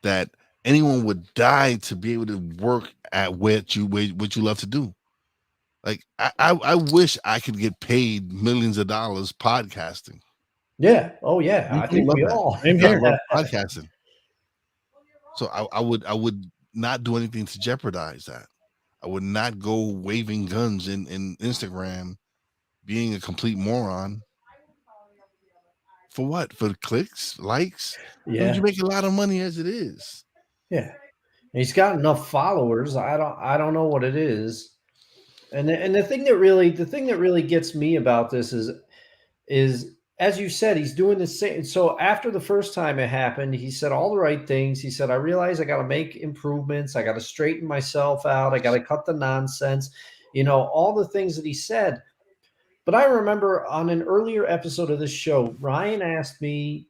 that anyone would die to be able to work at what you love to do. Like, I wish I could get paid millions of dollars podcasting. Yeah. Oh yeah. I think we all. Same here. I love podcasting. So I would not do anything to jeopardize that. I would not go waving guns in Instagram, being a complete moron. For what? For clicks, likes? Yeah. You make a lot of money as it is. Yeah. He's got enough followers. I don't know what it is. And the thing that really gets me about this is as you said, he's doing the same. So after the first time it happened, he said all the right things. He said, I realize I got to make improvements. I got to straighten myself out. I got to cut the nonsense, all the things that he said. But I remember on an earlier episode of this show, Ryan asked me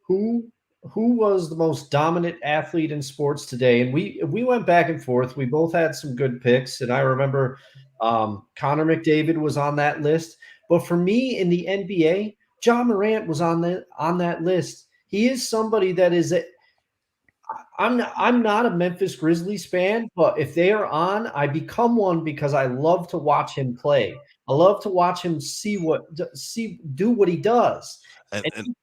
who was the most dominant athlete in sports today. And we went back and forth. We both had some good picks. And I remember Connor McDavid was on that list. But for me in the NBA, Ja Morant was on that list. He is somebody that is I'm not a Memphis Grizzlies fan, but if they are on, I become one because I love to watch him play. I love to watch him do what he does. And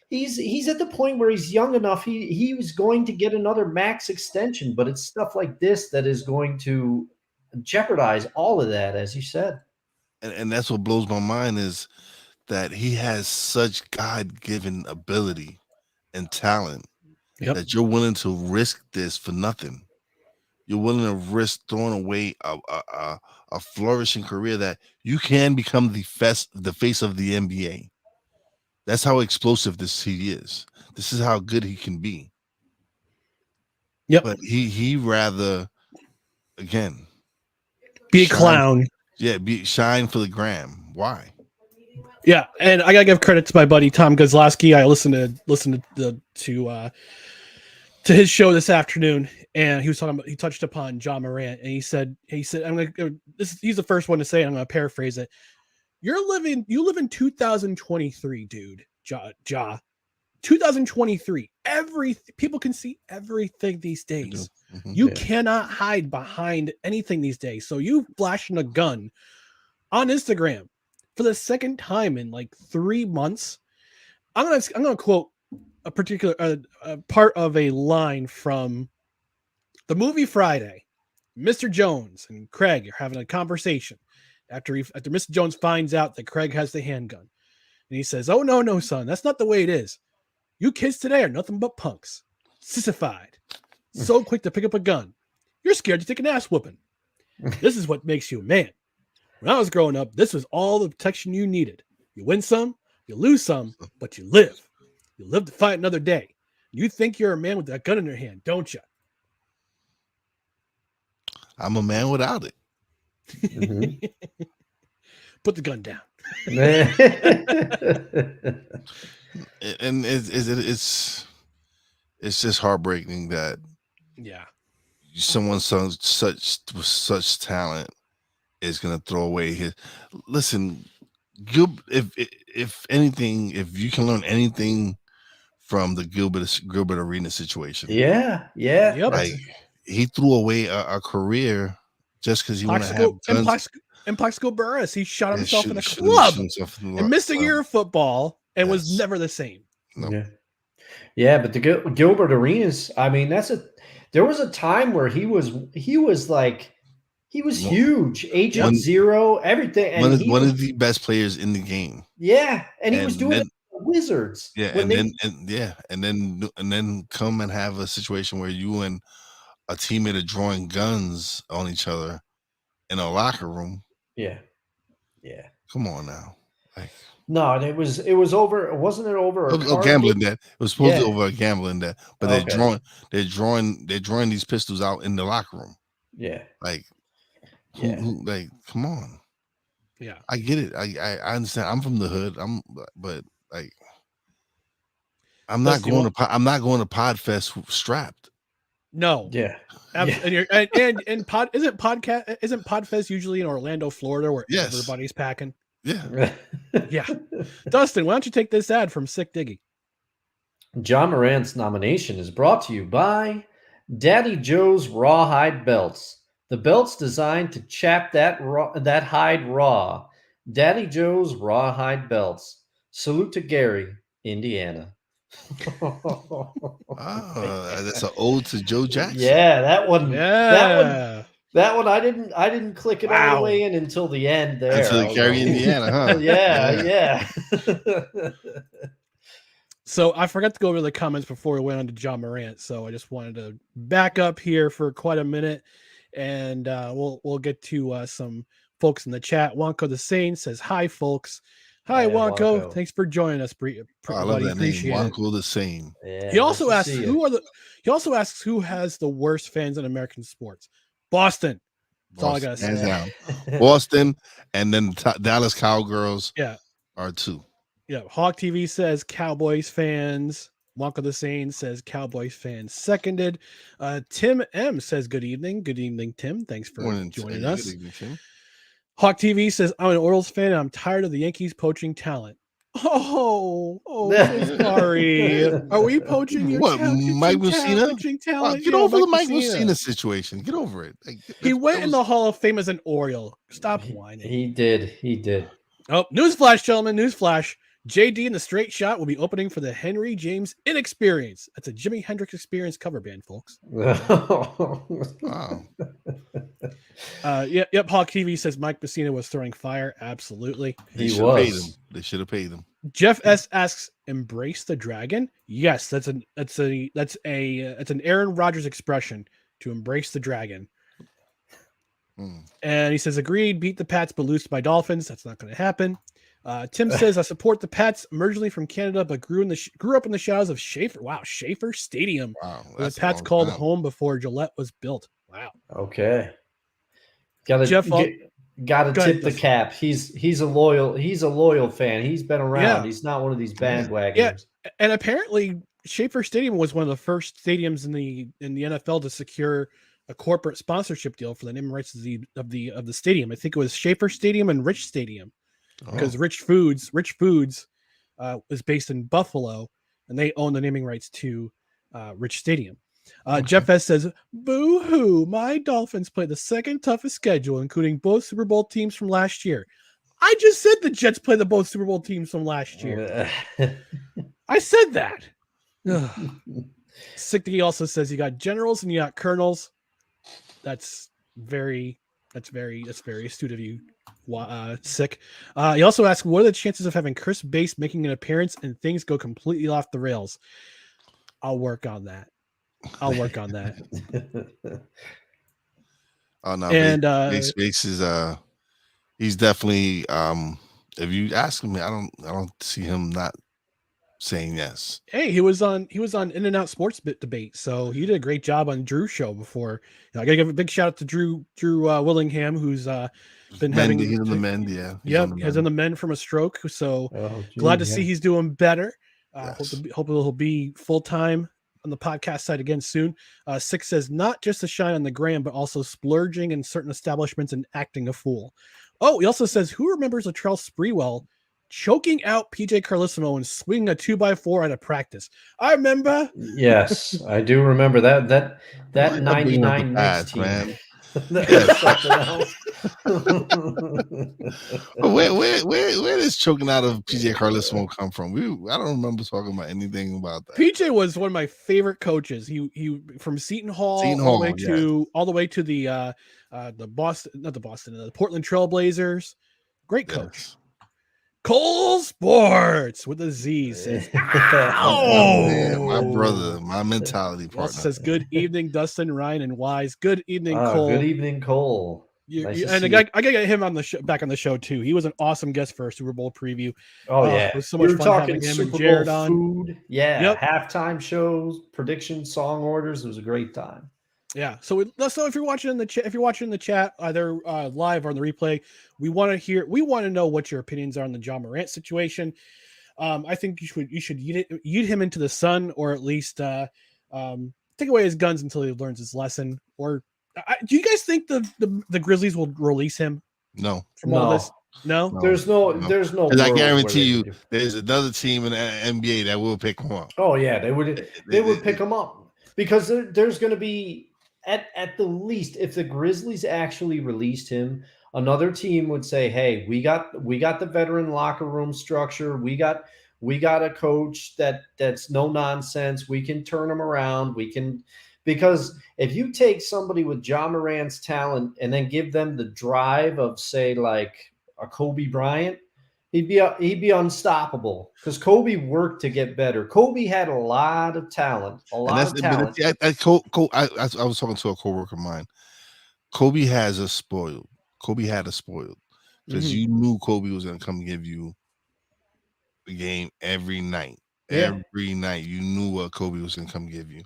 he's at the point where he's young enough. He was going to get another max extension, but it's stuff like this that is going to jeopardize all of that, as you said. And that's what blows my mind is that he has such God-given ability and talent that you're willing to risk this for nothing. You're willing to risk throwing away a flourishing career that you can become the face of the NBA. That's how explosive he is. This is how good he can be. Yep. But he rather, again, be a clown. Yeah, shine for the gram. Why? Yeah, and I gotta give credit to my buddy Tom Gozlowski. I listened to his show this afternoon, and he touched upon Ja Morant, and he said he's the first one to say it, I'm gonna paraphrase it. You live in 2023, dude. Ja. 2023. People can see everything these days. Mm-hmm. You cannot hide behind anything these days. So you flashing a gun on Instagram for the second time in like 3 months. I'm gonna quote a particular a part of a line from the movie Friday. Mr. Jones and Craig are having a conversation after Mr. Jones finds out that Craig has the handgun. And he says, "Oh, no, son, that's not the way it is. You kids today are nothing but punks. Sissified. So quick to pick up a gun. You're scared to take an ass whooping. This is what makes you a man. When I was growing up, this was all the protection you needed. You win some, you lose some, but you live. You live to fight another day. You think you're a man with that gun in your hand, don't you?" I'm a man without it. Mm-hmm. Put the gun down. And it's just heartbreaking that Yeah. someone such talent is gonna throw away his. Listen, if anything, if you can learn anything from the Gilbert Arena situation, Yeah. Yep. like he threw away a career just because he wanted to have guns. And Plaxico Burress, he shot and himself shoot- in a shoot club himself in the and missed a club. year of football and was Yes. never the same. No. Yeah, but the Gilbert Arenas, I mean, there was a time where he was huge, Agent Zero, everything. And One of the best players in the game. Yeah, and he And was doing then- it for the Wizards. Yeah, when and then come and have a situation where you and a teammate are drawing guns on each other in a locker room. Yeah. Come on now. Like, No, and it was over. Wasn't it over a gambling debt. It was supposed to be over a gambling debt, but Okay. they're drawing these pistols out in the locker room. Yeah. Like, Yeah. like, come on. Yeah. I get it. I understand. I'm from the hood. But like, I'm not going to Podfest strapped. No. Yeah. And isn't Podfest usually in Orlando, Florida, where Yes. everybody's packing? Yeah. Yeah. Dustin, why don't you take this ad from Sick Diggy? John Morant's nomination is brought to you by Daddy Joe's Rawhide Belts. The belts designed to chap that hide raw. Daddy Joe's Rawhide Belts. Salute to Gary, Indiana. That's an ode to Joe Jackson. Yeah, that one. Yeah. That one. I didn't click it all the way in until the end there. Until Gary, Indiana, huh? Yeah. So I forgot to go over the comments before we went on to John Morant. So I just wanted to back up here for quite a minute, and we'll get to some folks in the chat. Wonko the Sane says, "Hi, folks." Hi, Wonko. Thanks for joining us. I love that name. Appreciate Wonko the Sane. Yeah, he also asks who has the worst fans in American sports. Boston. That's all I gotta say. Hands down. Boston, and then Dallas Cowgirls. Yeah, are two. Yeah, Hawk TV says Cowboys fans. Wonka the Sane says Cowboys fans seconded. Tim M says good evening. Good evening, Tim. Thanks for joining us. Good evening, Tim. Hawk TV says I'm an Orioles fan and I'm tired of the Yankees poaching talent. Oh, so sorry. Are we poaching your Mike Mussina? Talent? Get over the Mike Mussina situation. Get over it. He went in the Hall of Fame as an Oriole. Stop whining. He did. Oh, newsflash, gentlemen. Newsflash. JD and the Straight Shot will be opening for the Henry James Inexperience. That's a Jimi Hendrix Experience cover band, folks. Wow. Yep. Hawk TV says Mike Mussina was throwing fire. Absolutely. They should have paid him. They should have paid him. Jeff S asks, "Embrace the dragon?" Yes, that's an Aaron Rodgers expression, to embrace the dragon. And he says, "Agreed. Beat the Pats, but lose by Dolphins. That's not going to happen." Tim says, "I support the Pats originally from Canada, but grew up in the shadows of Schaefer. Wow, Schaefer Stadium. Wow, the Pats called home before Gillette was built. Wow. Okay. Got to tip the cap. He's a loyal fan. He's been around. Yeah. He's not one of these bandwagons. Yeah, and apparently Schaefer Stadium was one of the first stadiums in the NFL to secure a corporate sponsorship deal for the naming rights of the stadium. I think it was Schaefer Stadium and Rich Stadium, because Rich Foods is based in Buffalo, and they own the naming rights to Rich Stadium. Jeff S says, "Boo hoo! My Dolphins play the second toughest schedule, including both Super Bowl teams from last year." I just said the Jets play both Super Bowl teams from last year. I said that. Sickty also says you got generals and you got colonels. That's very astute of you. Sick. He also asked, what are the chances of having Chris Bass making an appearance and things go completely off the rails? I'll work on that. Oh no, and Bass is he's definitely if you ask him, I don't see him not saying yes. Hey, he was on In and Out Sports Debate, so he did a great job on Drew's show before. I gotta give a big shout out to Drew Willingham, who's been having he's in the Mend, yeah. He's in the Mend from a stroke. So glad to see he's doing better. Yes. Hope he'll be full time on the podcast side again soon. Six says not just to shine on the gram, but also splurging in certain establishments and acting a fool. Oh, he also says, who remembers Latrell Sprewell choking out PJ Carlissimo and swinging a 2x4 at a practice? I remember. Yes, I do remember that 99 Knicks team. Man. That's something else. Where does choking out of PJ Carlissimo come from? I don't remember talking about anything about that. PJ was one of my favorite coaches. He from Seton Hall, all the way to the Portland Trail Blazers. Great coach. Yes. Cole Sports with a Z says, man, my brother, my mentality partner. Says, good evening, Dustin, Ryan, and Wise. Good evening, Cole. Good evening, Cole. And I gotta get him on the back on the show too. He was an awesome guest for our Super Bowl preview. Oh yeah, it was so much fun having him and Jared on. Food. Yeah, halftime shows, predictions, song orders. It was a great time. Yeah. So if you're watching in the chat, either live or on the replay, we want to know what your opinions are on the John Morant situation. I think you should yeet him into the sun, or at least take away his guns until he learns his lesson. Or do you guys think the Grizzlies will release him? No. From all this? No. There's no. Because I guarantee you, there's another team in the NBA that will pick him up. Oh yeah, they would pick him up, because there's going to be. At the least, if the Grizzlies actually released him, another team would say, "Hey, we got the veteran locker room structure. We got a coach that's no nonsense. We can turn him around. We can." Because if you take somebody with John Morant's talent and then give them the drive of, say, like a Kobe Bryant, he'd be unstoppable, because Kobe worked to get better. Kobe had a lot of talent, I was talking to a coworker of mine. Kobe had us spoiled because you knew Kobe was going to come give you the game every night. Yeah. Every night you knew what Kobe was going to come give you.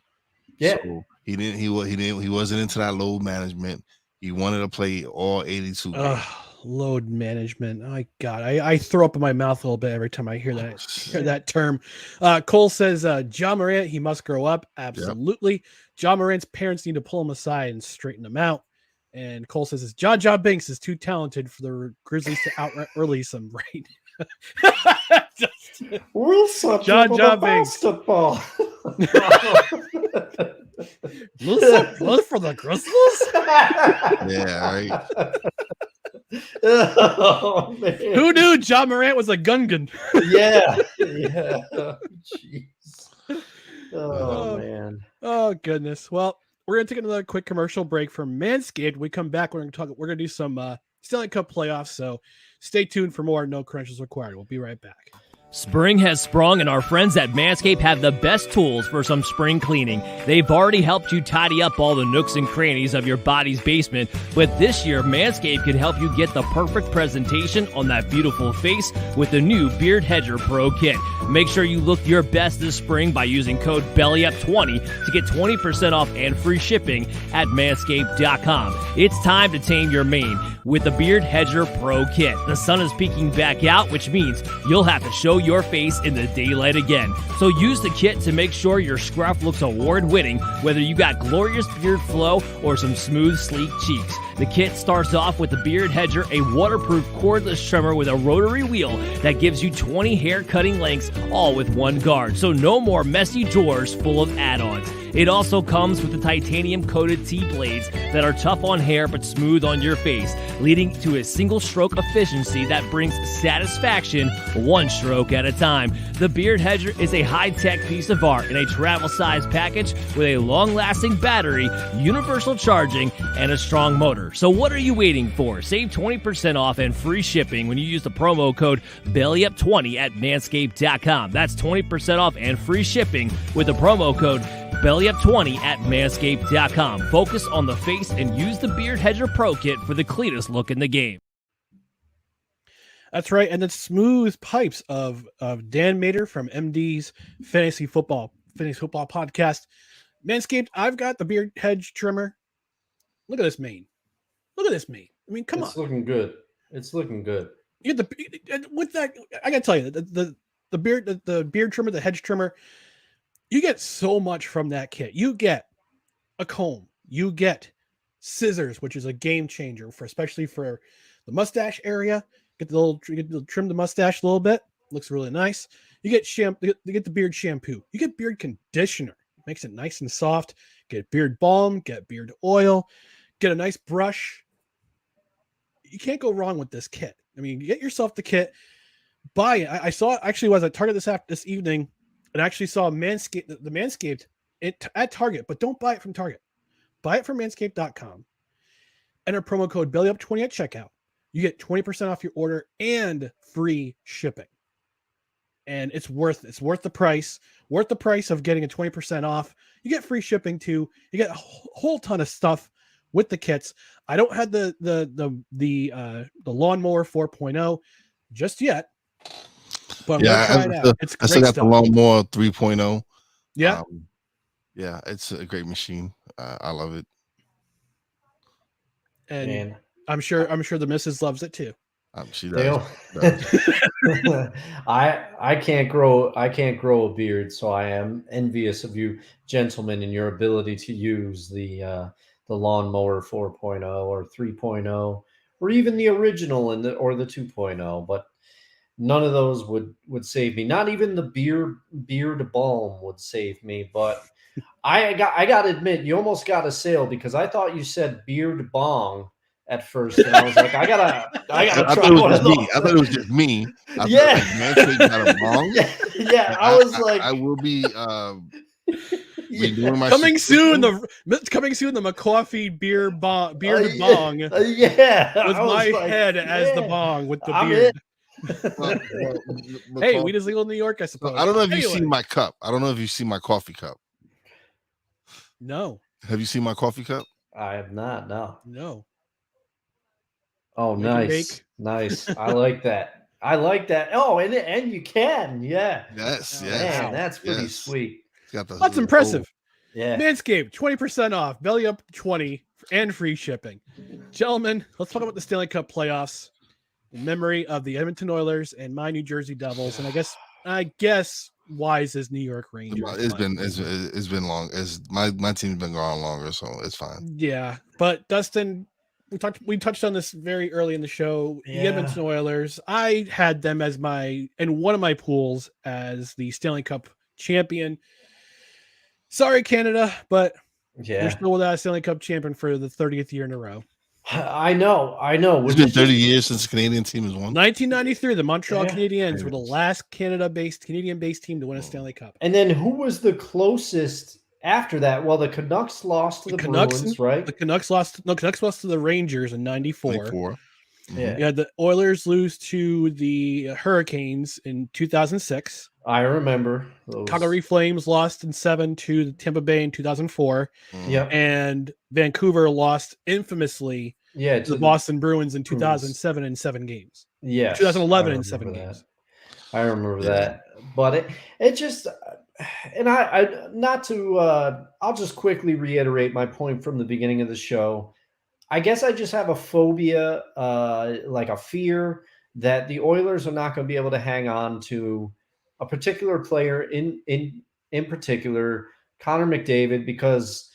Yeah. So he wasn't into that load management. He wanted to play all 82 games. Load management. Oh, God, I throw up in my mouth a little bit every time I hear that term. Cole says, John Morant, he must grow up. Absolutely. Yep. John Morant's parents need to pull him aside and straighten him out. And Cole says, Ja Binks is too talented for the Grizzlies to outright release him, right? We'll suck Ja Binks. Basketball. For the Grizzlies? Yeah, right. Oh, man. Who knew John Morant was a gungan? Yeah. Jeez. Oh, man. Oh, goodness. Well, we're gonna take another quick commercial break from Manscaped. When we come back, we're gonna do some Stanley Cup playoffs. So stay tuned for more. No credentials required. We'll be right back. Spring has sprung, and our friends at Manscaped have the best tools for some spring cleaning. They've already helped you tidy up all the nooks and crannies of your body's basement, but this year, Manscaped can help you get the perfect presentation on that beautiful face with the new Beard Hedger Pro Kit. Make sure you look your best this spring by using code BELLYUP20 to get 20% off and free shipping at manscaped.com. It's time to tame your mane with the Beard Hedger Pro Kit. The sun is peeking back out, which means you'll have to show your face in the daylight again. So use the kit to make sure your scruff looks award-winning, whether you got glorious beard flow or some smooth, sleek cheeks. The kit starts off with the Beard Hedger, a waterproof cordless trimmer with a rotary wheel that gives you 20 hair cutting lengths, all with one guard. So no more messy drawers full of add-ons. It also comes with the titanium-coated T-blades that are tough on hair but smooth on your face, leading to a single-stroke efficiency that brings satisfaction one stroke at a time. The Beard Hedger is a high-tech piece of art in a travel-size package with a long-lasting battery, universal charging, and a strong motor. So what are you waiting for? Save 20% off and free shipping when you use the promo code BELLYUP20 at manscaped.com. That's 20% off and free shipping with the promo code BELLYUP20 at manscaped.com. Focus on the face and use the Beard Hedger Pro Kit for the cleanest look in the game. That's right. And the smooth pipes of Dan Mater from MD's Fantasy Football Podcast. Manscaped, I've got the beard hedge trimmer. Look at this mane. Look at this mane. I mean, come on. It's looking good. It's looking good. You get with that, I gotta tell you, the beard trimmer, the hedge trimmer, you get so much from that kit. You get a comb, you get scissors, which is a game changer especially for the mustache area. Get the trim the mustache a little bit. Looks really nice. You get you get the beard shampoo. You get beard conditioner. Makes it nice and soft. Get beard balm, get beard oil, get a nice brush. You can't go wrong with this kit. I mean, get yourself the kit, buy it. I saw actually was at Target this evening, and I actually saw the Manscaped at Target, but don't buy it from Target. Buy it from manscaped.com. Enter promo code BELLYUP20 at checkout. You get 20% off your order and free shipping. And it's worth the price. Worth the price of getting a 20% off. You get free shipping too. You get a whole ton of stuff with the kits. I don't have the lawnmower 4.0 just yet, but I'm gonna try it out. It's great. I still got stuff. the lawnmower 3.0. Yeah, yeah, it's a great machine. I love it, and I'm sure the missus loves it too. She does. I can't grow a beard, so I am envious of you gentlemen and your ability to use the lawnmower 4.0 or 3.0 or even the original or the 2.0, but none of those would save me. Not even the beard balm would save me. But I got to admit, you almost got a sale because I thought you said beard bong at first, and I was like, I gotta try one of those. I thought it was just me. Yeah. Got a bong. Yeah. I was like, I will be redoing my coming soon. The McCoffee beard bong. Yeah. With my head as the bong with the beard. Hey, weed is legal in New York, I suppose. I don't know if you've seen my cup. I don't know if you've seen my coffee cup. No. Have you seen my coffee cup? I have not. No. Oh, nice. Nice. I like that. Oh, and you can. Yeah. Yes. Man, that's pretty sweet. That's impressive. Yeah. Manscaped, 20% off, belly up 20 and free shipping. Gentlemen, let's talk about the Stanley Cup playoffs in memory of the Edmonton Oilers and my New Jersey Devils. And I guess Wize's New York Rangers. It's been long. My team's been gone longer, so it's fine. Yeah. But Dustin, we touched on this very early in the show. The Edmonton Oilers, I had them as in one of my pools as the Stanley Cup champion. Sorry, Canada, but we're still without a Stanley Cup champion for the 30th year in a row. I know. It's been 30 years since the Canadian team has won. 1993, the Montreal Canadiens were the last Canadian-based team to win a Stanley Cup. And then who was the closest after that? Well, the Canucks lost to the Bruins, right? The Canucks lost to the Rangers in 94. 94. Yeah. You had the Oilers lose to the Hurricanes in 2006. I remember those. Calgary Flames lost in 7 to the Tampa Bay in 2004. Yep. And Vancouver lost infamously to the Boston Bruins in 2007 in 7 games. Yeah. 2011 in 7 games. I remember that. But it just, and I'll just quickly reiterate my point from the beginning of the show. I guess I just have a phobia, like a fear that the Oilers are not going to be able to hang on to a particular player in particular, Connor McDavid, because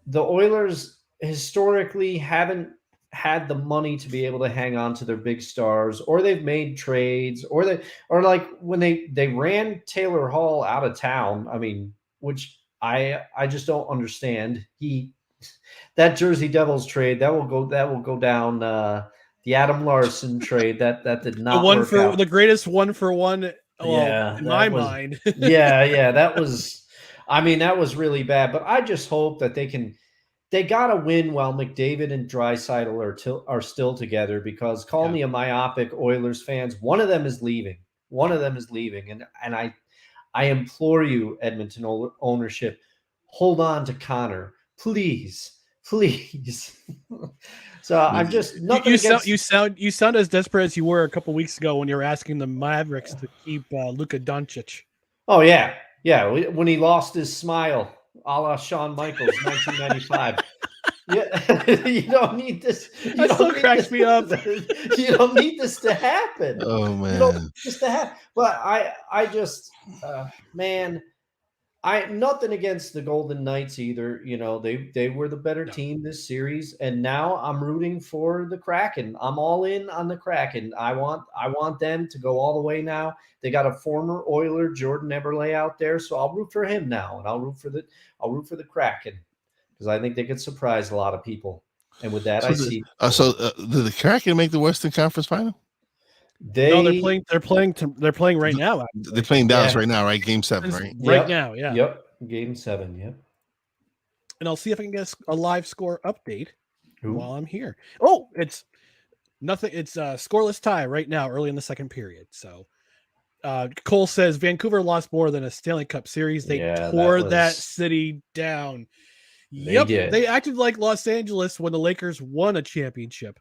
the Oilers historically haven't had the money to be able to hang on to their big stars, or they've made trades, or like when they ran Taylor Hall out of town. I mean, which I just don't understand. That Jersey Devils trade that will go down. The Adam Larson trade that did not work out. The greatest 1-for-1. Well, in my mind. yeah, that was. I mean, that was really bad. But I just hope that they got to win while McDavid and Draisaitl are still together, because call me a myopic Oilers fans, one of them is leaving. And I implore you, Edmonton ownership, hold on to Connor, please. So I'm just you sound as desperate as you were a couple weeks ago when you were asking the Mavericks to keep Luka Doncic. Oh yeah, when he lost his smile, a la Shawn Michaels, 1995. Yeah, you don't need this. That still cracks me up. You don't need this to happen. Oh man, you don't need this to happen. But I just, man. Nothing against the Golden Knights either. You know, they were the better team this series, and now I'm rooting for the Kraken. I'm all in on the Kraken. I want them to go all the way now. They got a former Oiler, Jordan Eberle, out there, so I'll root for him now, and I'll root for the Kraken, because I think they could surprise a lot of people. And with that, did the Kraken make the Western Conference Final? They're playing right now. Actually. They're playing Dallas right now, right? Game 7, right? Right now, yeah. Yep. Game 7, yep. And I'll see if I can get a live score update while I'm here. Oh, it's nothing. It's a scoreless tie right now, early in the second period. So Cole says Vancouver lost more than a Stanley Cup series. They tore that city down. They acted like Los Angeles when the Lakers won a championship.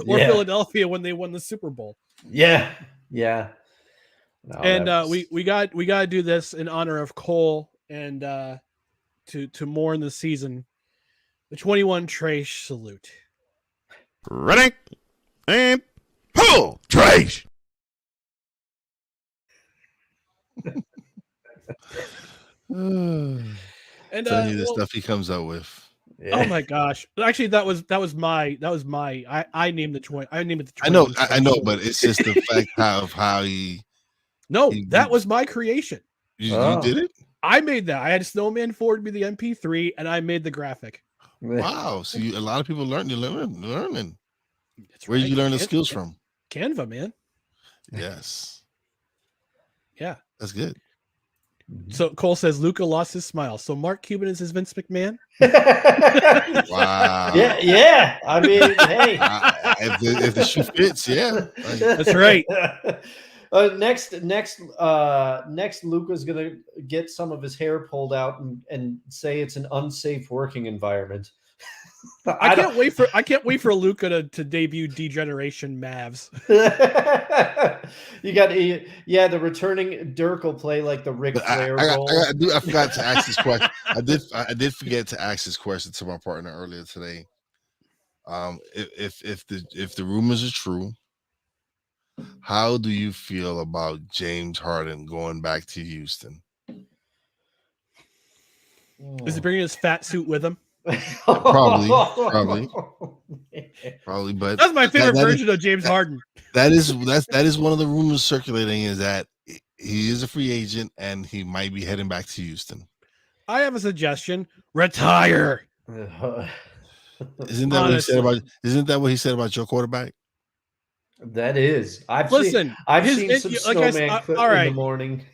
Or Philadelphia when they won the Super Bowl. Yeah. No, and we got to do this in honor of Cole and to mourn the season. The 21 Trash salute. Ready and pull, Trash. And the stuff he comes out with. Yeah. Oh my gosh! Actually, that was my. I named the 20. I named it the 20. I know, but it's just the fact of how he. No, that was my creation. You did it? I made that. I had Snowman forward me the MP3, and I made the graphic. Wow! So a lot of people learning. Where did you learn the skills from? Canva, man. Yes. Yeah, that's good. So Cole says Luka lost his smile. So Mark Cuban is his Vince McMahon. Wow. Yeah. I mean, hey, if the shoe fits, yeah. That's right. Next, Luka's gonna get some of his hair pulled out and say it's an unsafe working environment. I can't wait for Luka to debut Degeneration Mavs. You got the returning Dirk will play like the Ric Flair role. I forgot to ask this question. I did forget to ask this question to my partner earlier today. If the rumors are true, how do you feel about James Harden going back to Houston? Is he bringing his fat suit with him? Probably, but that's my favorite version of James Harden. That is one of the rumors circulating, is that he is a free agent and he might be heading back to Houston. I have a suggestion: retire. Isn't that what he said about your quarterback? That is. I've seen some snowman clip in the morning.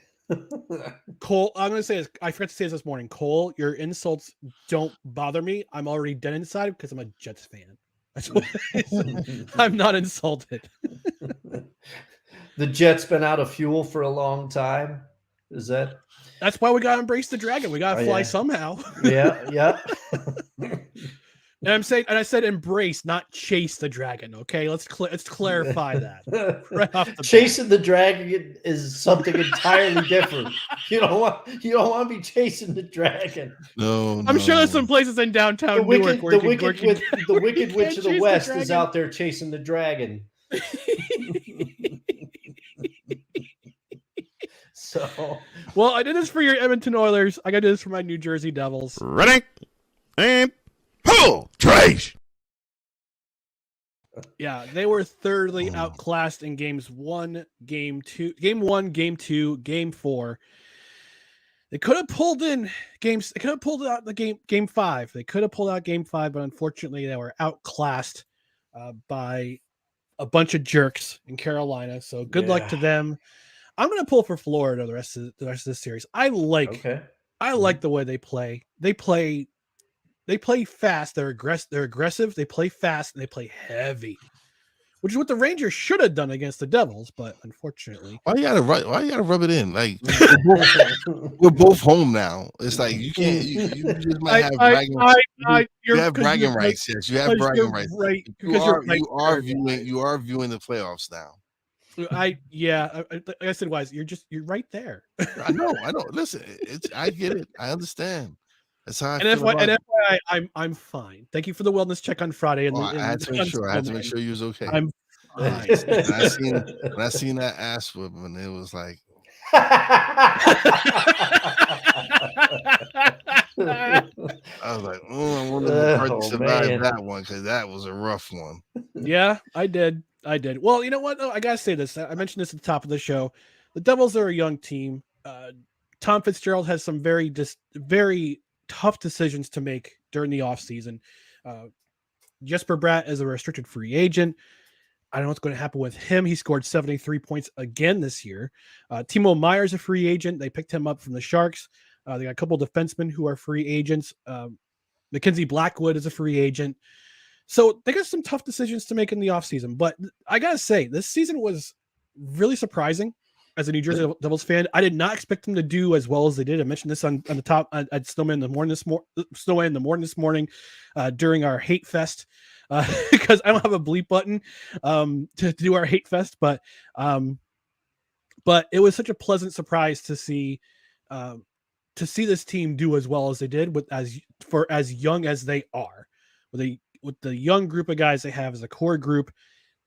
Cole, I'm going to say this. I forgot to say this morning. Cole, your insults don't bother me. I'm already dead inside because I'm a Jets fan. That's what I'm not insulted. The Jets been out of fuel for a long time. That's why we got to embrace the dragon. We got to fly somehow. Yeah. And I said embrace, not chase the dragon. Okay, let's clarify that. Right chasing the dragon is something entirely different. You don't want to be chasing the dragon. No, I'm sure there's some places in downtown Newark where the Wicked Witch of the West is out there chasing the dragon. So, well, I did this for your Edmonton Oilers. I got to do this for my New Jersey Devils. Ready and pull, Trash. Yeah, they were thoroughly outclassed in games 1, game 2, game 4. They could have pulled in games. They could have pulled out the game 5. They could have pulled out game 5, but unfortunately they were outclassed by a bunch of jerks in Carolina. So good luck to them. I'm going to pull for Florida the rest of this series. I like the way they play. They play fast. They're aggressive. They play fast and they play heavy, which is what the Rangers should have done against the Devils, but unfortunately, why you gotta rub it in? Like we're both home now. It's like you can't. You just might have bragging rights. You have bragging rights. Yes, you have bragging rights. Right, because you are viewing the playoffs now. Like I said, Wize, you're right there. I know. Listen, I get it. I understand. That's how I feel. And FYI, I'm fine. Thank you for the wellness check on Friday. I had to make sure. I had to make sure you was okay. I'm fine. when I seen that ass whooping, it was like. I was like, I wonder if I survived that one because that was a rough one. Yeah, I did. Well, you know what? I gotta say this. I mentioned this at the top of the show. The Devils are a young team. Tom Fitzgerald has some very tough decisions to make during the offseason. Jesper Bratt is a restricted free agent. I don't know what's going to happen with him. He scored 73 points again this year. Timo Meier's a free agent. They picked him up from the Sharks. They got a couple defensemen who are free agents. Mackenzie Blackwood is a free agent. So they got some tough decisions to make in the offseason. But I got to say, this season was really surprising as a New Jersey Devils fan. I did not expect them to do as well as they did. I mentioned this on the top at Snowman in the morning this morning during our hate fest because I don't have a bleep button to do our hate fest, but it was such a pleasant surprise to see this team do as well as they did for as young as they are with the young group of guys they have as a core group.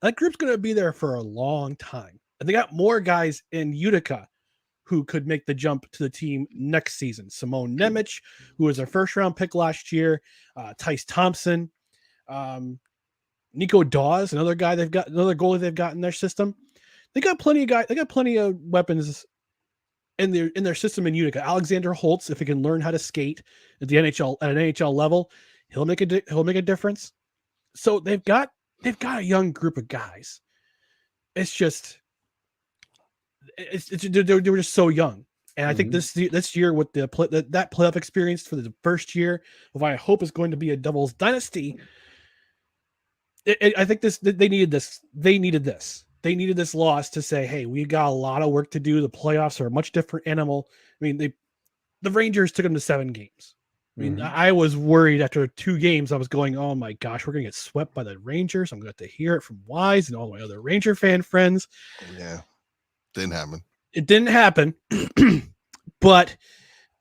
That group's going to be there for a long time. And they got more guys in Utica who could make the jump to the team next season. Simone Nemec, who was their first-round pick last year. Tice Thompson. Nico Dawes, another goalie they've got in their system. They got plenty of guys. They got plenty of weapons in their system in Utica. Alexander Holtz, if he can learn how to skate at an NHL level, he'll make a difference. So they've got a young group of guys. It's just they were just so young, and I think this year with that playoff experience for the first year of what I hope is going to be a Devils dynasty. I think they needed this. They needed this loss to say, hey, we got a lot of work to do. The playoffs are a much different animal. I mean, the Rangers took them to 7 games. I mean, I was worried after 2 games. I was going, oh my gosh, we're going to get swept by the Rangers. I'm going to have to hear it from Wize and all my other Ranger fan friends. Yeah, didn't happen. It didn't happen. But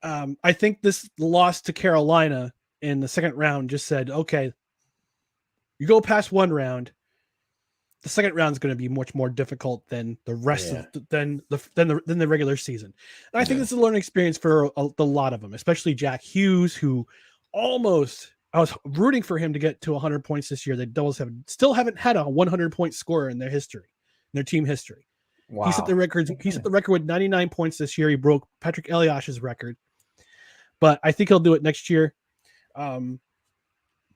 I think the loss to Carolina in the second round just said, okay, you go past one round, the second round is going to be much more difficult than the rest of than the regular season. And I think this is a learning experience for a lot of them, especially Jack Hughes, who I was rooting for him to get to 100 points this year. The Devils still haven't had a 100-point scorer in their team history. Wow. He set the record with 99 points this year. He broke Patrick Eliash's record, but I think he'll do it next year.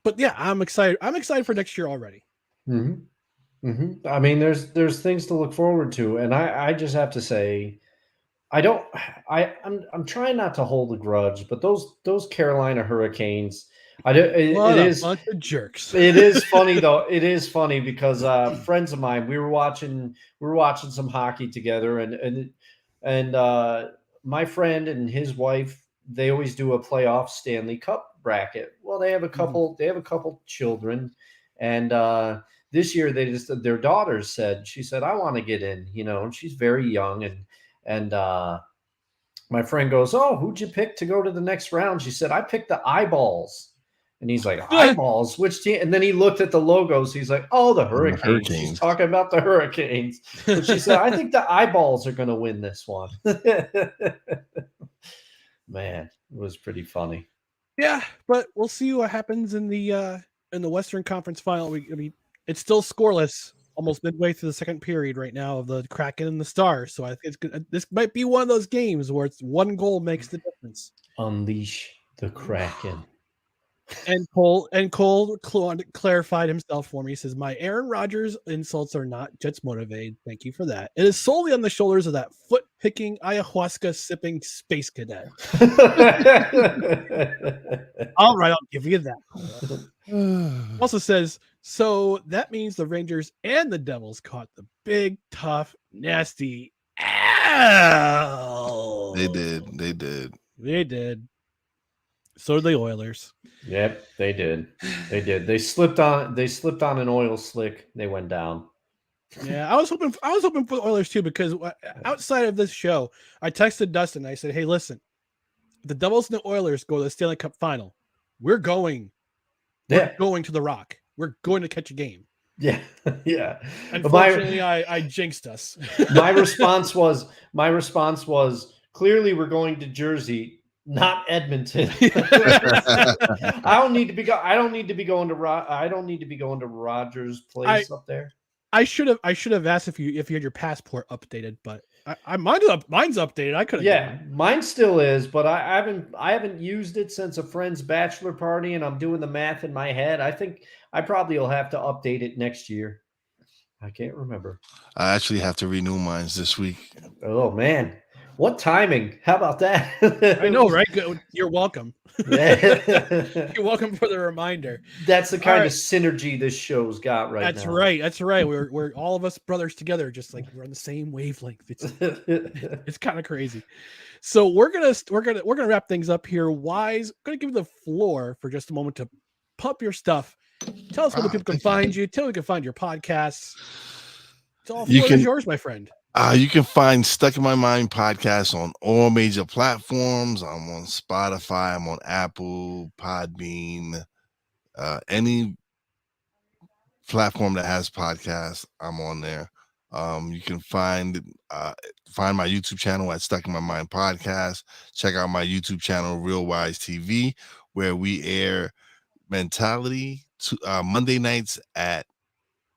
But yeah, I'm excited. I'm excited for next year already. I mean, there's things to look forward to, and I just have to say, I'm trying not to hold a grudge, but those Carolina Hurricanes, it is a bunch of jerks. It is funny though. It is funny because friends of mine, we were watching some hockey together, and my friend and his wife, they always do a playoff Stanley Cup bracket. Well, they have a couple children, and this year their daughter said, I want to get in, and she's very young, and my friend goes, oh, who'd you pick to go to the next round? She said, I picked the Eyeballs. And he's like, Eyeballs, which team? And then he looked at the logos. He's like, oh, the Hurricanes. She's talking about the Hurricanes. But she said, I think the Eyeballs are going to win this one. Man, it was pretty funny. Yeah, but we'll see what happens in the Western Conference Final. I mean, it's still scoreless. almost midway through the second period right now of the Kraken and the Stars. So I think it's good. This might be one of those games where it's one goal makes the difference. Unleash the Kraken. And Cole clarified himself for me. He says, "My Aaron Rodgers insults are not Jets motivated. Thank you for that. It is solely on the shoulders of that foot picking, ayahuasca sipping space cadet." All right, I'll give you that. Also says, so that means the Rangers and the Devils caught the big, tough, nasty L. They did. They did. So did the Oilers. Yep, they did. They slipped on an oil slick. They went down. Yeah, I was hoping for the Oilers too, because outside of this show, I texted Dustin. I said, "Hey, listen, if the Devils and the Oilers go to the Stanley Cup final, we're going to the Rock. We're going to catch a game." Yeah, yeah. Unfortunately, I jinxed us. my response was clearly we're going to Jersey, not Edmonton. I don't need to be going to Rogers Place up there. I should have asked if you had your passport updated, but mine's updated. I could have. Yeah, mine still is, but I haven't used it since a friend's bachelor party, and I'm doing the math in my head. I think I probably will have to update it next year. I can't remember. I actually have to renew mine this week. Oh man, what timing? How about that? I know, right? You're welcome. You're welcome for the reminder. That's the kind of synergy this show's got right now. That's right. We're all of us brothers together, just like we're on the same wavelength. It's kind of crazy. So we're gonna wrap things up here. Wize, gonna give you the floor for just a moment to pump your stuff. Tell us where the people can find you. Tell us where we can find your podcasts. It's all yours, my friend. You can find Stuck in My Mind podcast on all major platforms. I'm on Spotify. I'm on Apple, Podbean, any platform that has podcasts. I'm on there. You can find my YouTube channel at Stuck in My Mind podcast. Check out my YouTube channel, Real Wize TV, where we air Mentality Monday nights at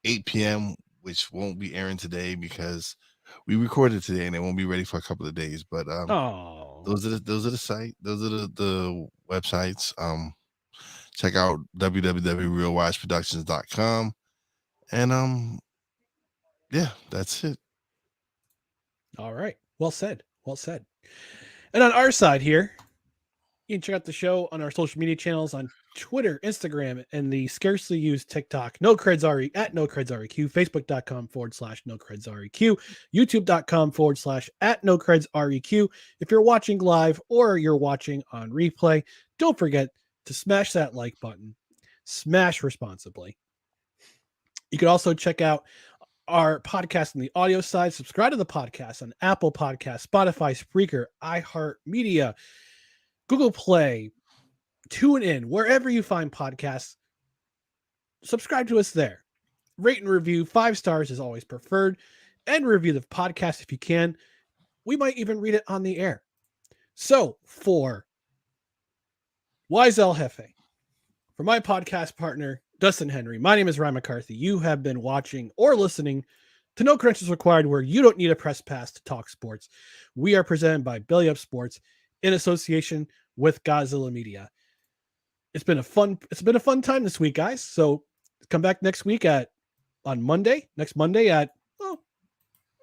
8 p.m., which won't be airing today because we recorded today and it won't be ready for a couple of days. But those are the websites. Check out www.realwizeproductions.com. And yeah, that's it. All right. Well said. And on our side here, you can check out the show on our social media channels on Twitter, Instagram, and the scarcely used TikTok, NoCredsRE at NoCredsREQ, Facebook.com/NoCredsREQ, YouTube.com/@NoCredsREQ. If you're watching live or you're watching on replay, don't forget to smash that like button. Smash responsibly. You can also check out our podcast on the audio side. Subscribe to the podcast on Apple Podcasts, Spotify, Spreaker, iHeartMedia, Google Play, TuneIn, wherever you find podcasts. Subscribe to us there. Rate and review. 5 stars is always preferred. And review the podcast if you can. We might even read it on the air. So for Wize El Jefe, for my podcast partner, Dustin Henry, my name is Ryan McCarthy. You have been watching or listening to No Credentials Required, where you don't need a press pass to talk sports. We are presented by Belly Up Sports in association with Gozilla Media. It's been a fun time this week, guys. So come back next week next Monday at, well,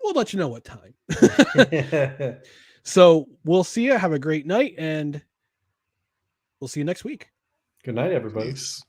we'll let you know what time. So we'll see you. Have a great night, and we'll see you next week. Good night, everybody. Peace.